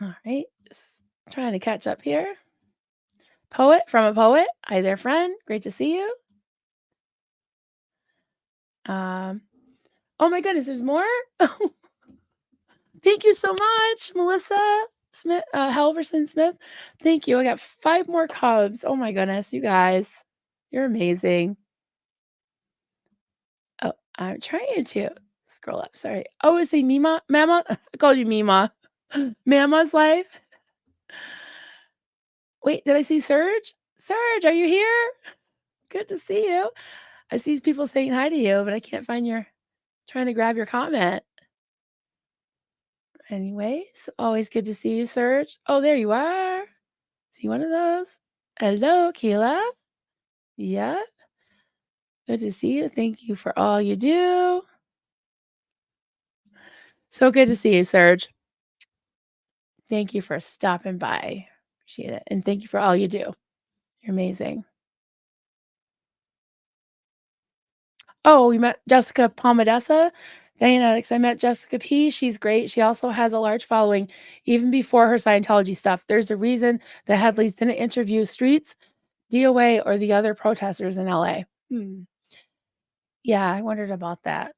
All right, just trying to catch up here. Poet from a poet. Hi there, friend. Great to see you. Oh my goodness, there's more. Thank you so much, Melissa Smith, Halverson Smith. Thank you. I got 5 more cubs. Oh my goodness, you guys, you're amazing. Oh, I'm trying to scroll up. Sorry. Oh, is he Mima? Mama? I called you Mima. Mama's life. Wait, did I see Serge? Serge, are you here? Good to see you. I see people saying hi to you, but I can't find trying to grab your comment. Anyways, always good to see you, Serge. Oh, there you are. See one of those? Hello, Keela. Yeah. Good to see you. Thank you for all you do. So good to see you, Serge. Thank you for stopping by. Appreciate it. And thank you for all you do. You're amazing. Oh, we met Jessica Palmadessa, Dianetics. I met Jessica P. She's great. She also has a large following, even before her Scientology stuff. There's a reason the Headleys didn't interview Streets, DOA, or the other protesters in LA. Yeah, I wondered about that.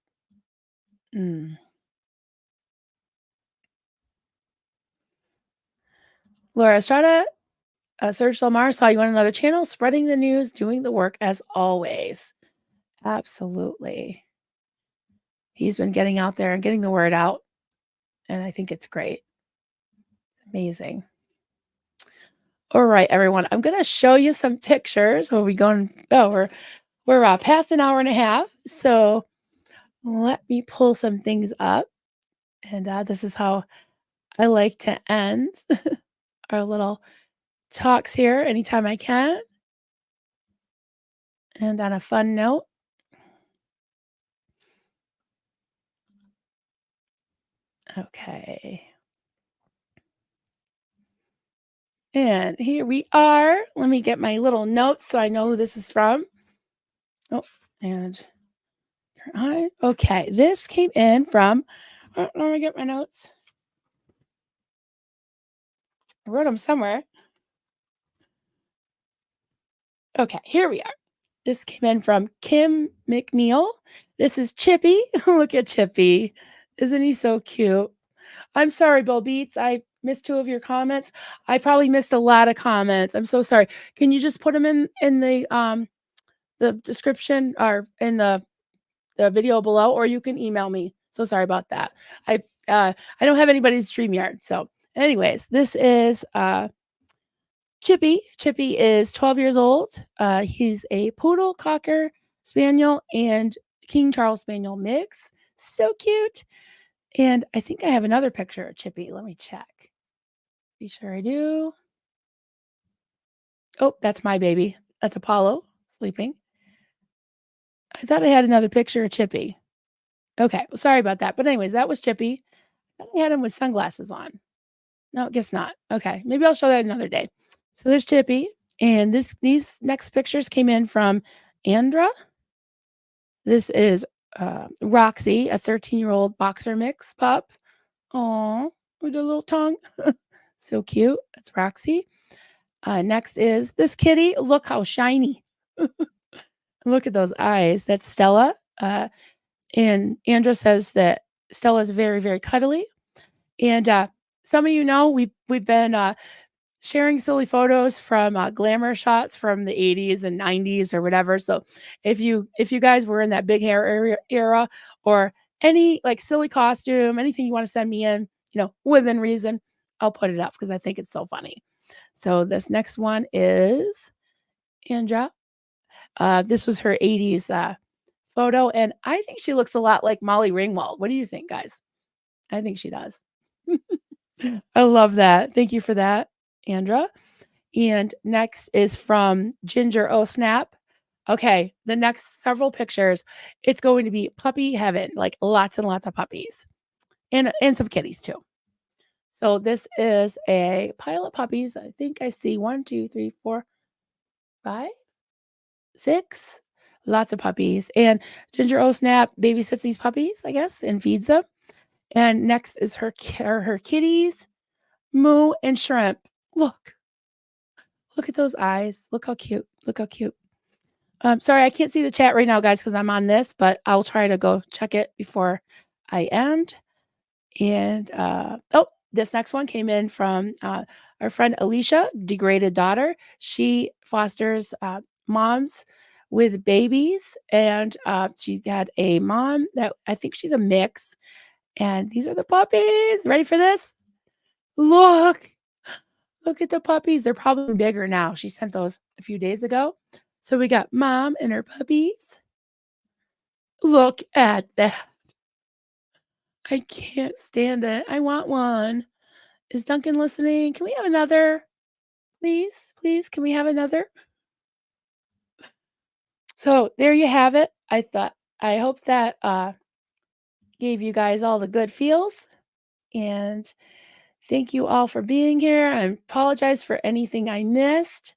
Laura Estrada, Serge Lamar, saw you on another channel, spreading the news, doing the work as always. Absolutely. He's been getting out there and getting the word out, and I think it's great. Amazing. All right, everyone. I'm going to show you some pictures. Are we going? Oh, we're past an hour and a half. So let me pull some things up. And this is how I like to end our little talks here anytime I can. And on a fun note. Okay. And here we are. Let me get my little notes so I know who this is from. Oh, and okay. This came in from, let me get my notes. I wrote them somewhere. Okay, here we are. This came in from Kim McNeil. This is Chippy. Look at Chippy. Isn't he so cute? I'm sorry, Bo Beats. I missed 2 of your comments. I probably missed a lot of comments. I'm so sorry. Can you just put them in the description or in the video below, or you can email me. So sorry about that. I don't have anybody's StreamYard. So anyways, this is Chippy. Chippy is 12 years old. He's a poodle, cocker, spaniel, and King Charles Spaniel mix. So cute. And I think I have another picture of Chippy. Let me check. Be sure I do. Oh, that's my baby. That's Apollo sleeping. I thought I had another picture of Chippy. Okay, well, sorry about that. But anyways, that was Chippy. I thought I had him with sunglasses on. No, I guess not. Okay, maybe I'll show that another day. So there's Chippy. And these next pictures came in from Andra. This is Roxy, a 13-year-old boxer mix pup. Aw, with a little tongue. So cute. That's Roxy. Next is this kitty. Look how shiny. Look at those eyes. That's Stella. And Andra says that Stella is very, very cuddly. And some of you know we've been sharing silly photos from glamour shots from the 80s and 90s or whatever. So if you guys were in that big hair era or any like silly costume, anything you want to send me in, within reason, I'll put it up because I think it's so funny. So this next one is Andra. This was her 80s photo, and I think she looks a lot like Molly Ringwald. What do you think, guys? I think she does. I love that. Thank you for that, Andra. And next is from Ginger Oh Snap. Okay, the next several pictures, it's going to be puppy heaven, like lots and lots of puppies and some kitties too. So this is a pile of puppies. I think I see 1, 2, 3, 4, 5, 6. Lots of puppies. And Ginger Oh Snap babysits these puppies, I guess, and feeds them. And next is her kitties, Moo and Shrimp. Look at those eyes. Look how cute. Sorry, I can't see the chat right now, guys, because I'm on this, but I'll try to go check it before I end. And this next one came in from our friend Alicia, Degraded Daughter. She fosters moms with babies, and she had a mom that I think she's a mix. And these are the puppies. Ready for this? Look at the puppies. They're probably bigger now. She sent those a few days ago. So we got mom and her puppies. Look at that. I can't stand it. I want one. Is Duncan listening? Can we have another? Please, can we have another? So there you have it. I hope that gave you guys all the good feels. And thank you all for being here. I apologize for anything I missed.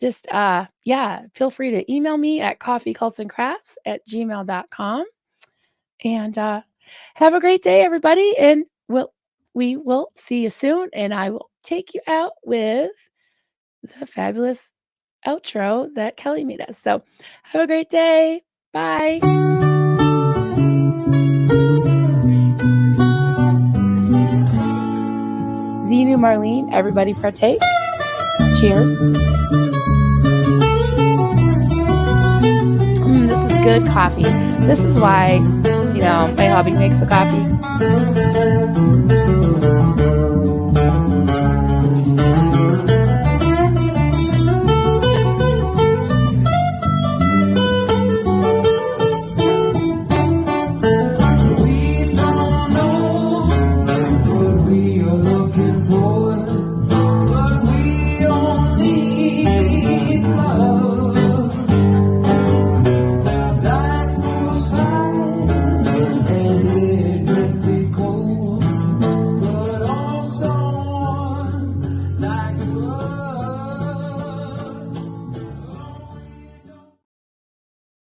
Just, feel free to email me at coffeecultsandcrafts@gmail.com. And have a great day, everybody. And we will see you soon. And I will take you out with the fabulous outro that Kelly made us. So have a great day. Bye. Zenu, Marlene, everybody partake. Cheers. This is good coffee. This is why, my hubby makes the coffee. Like a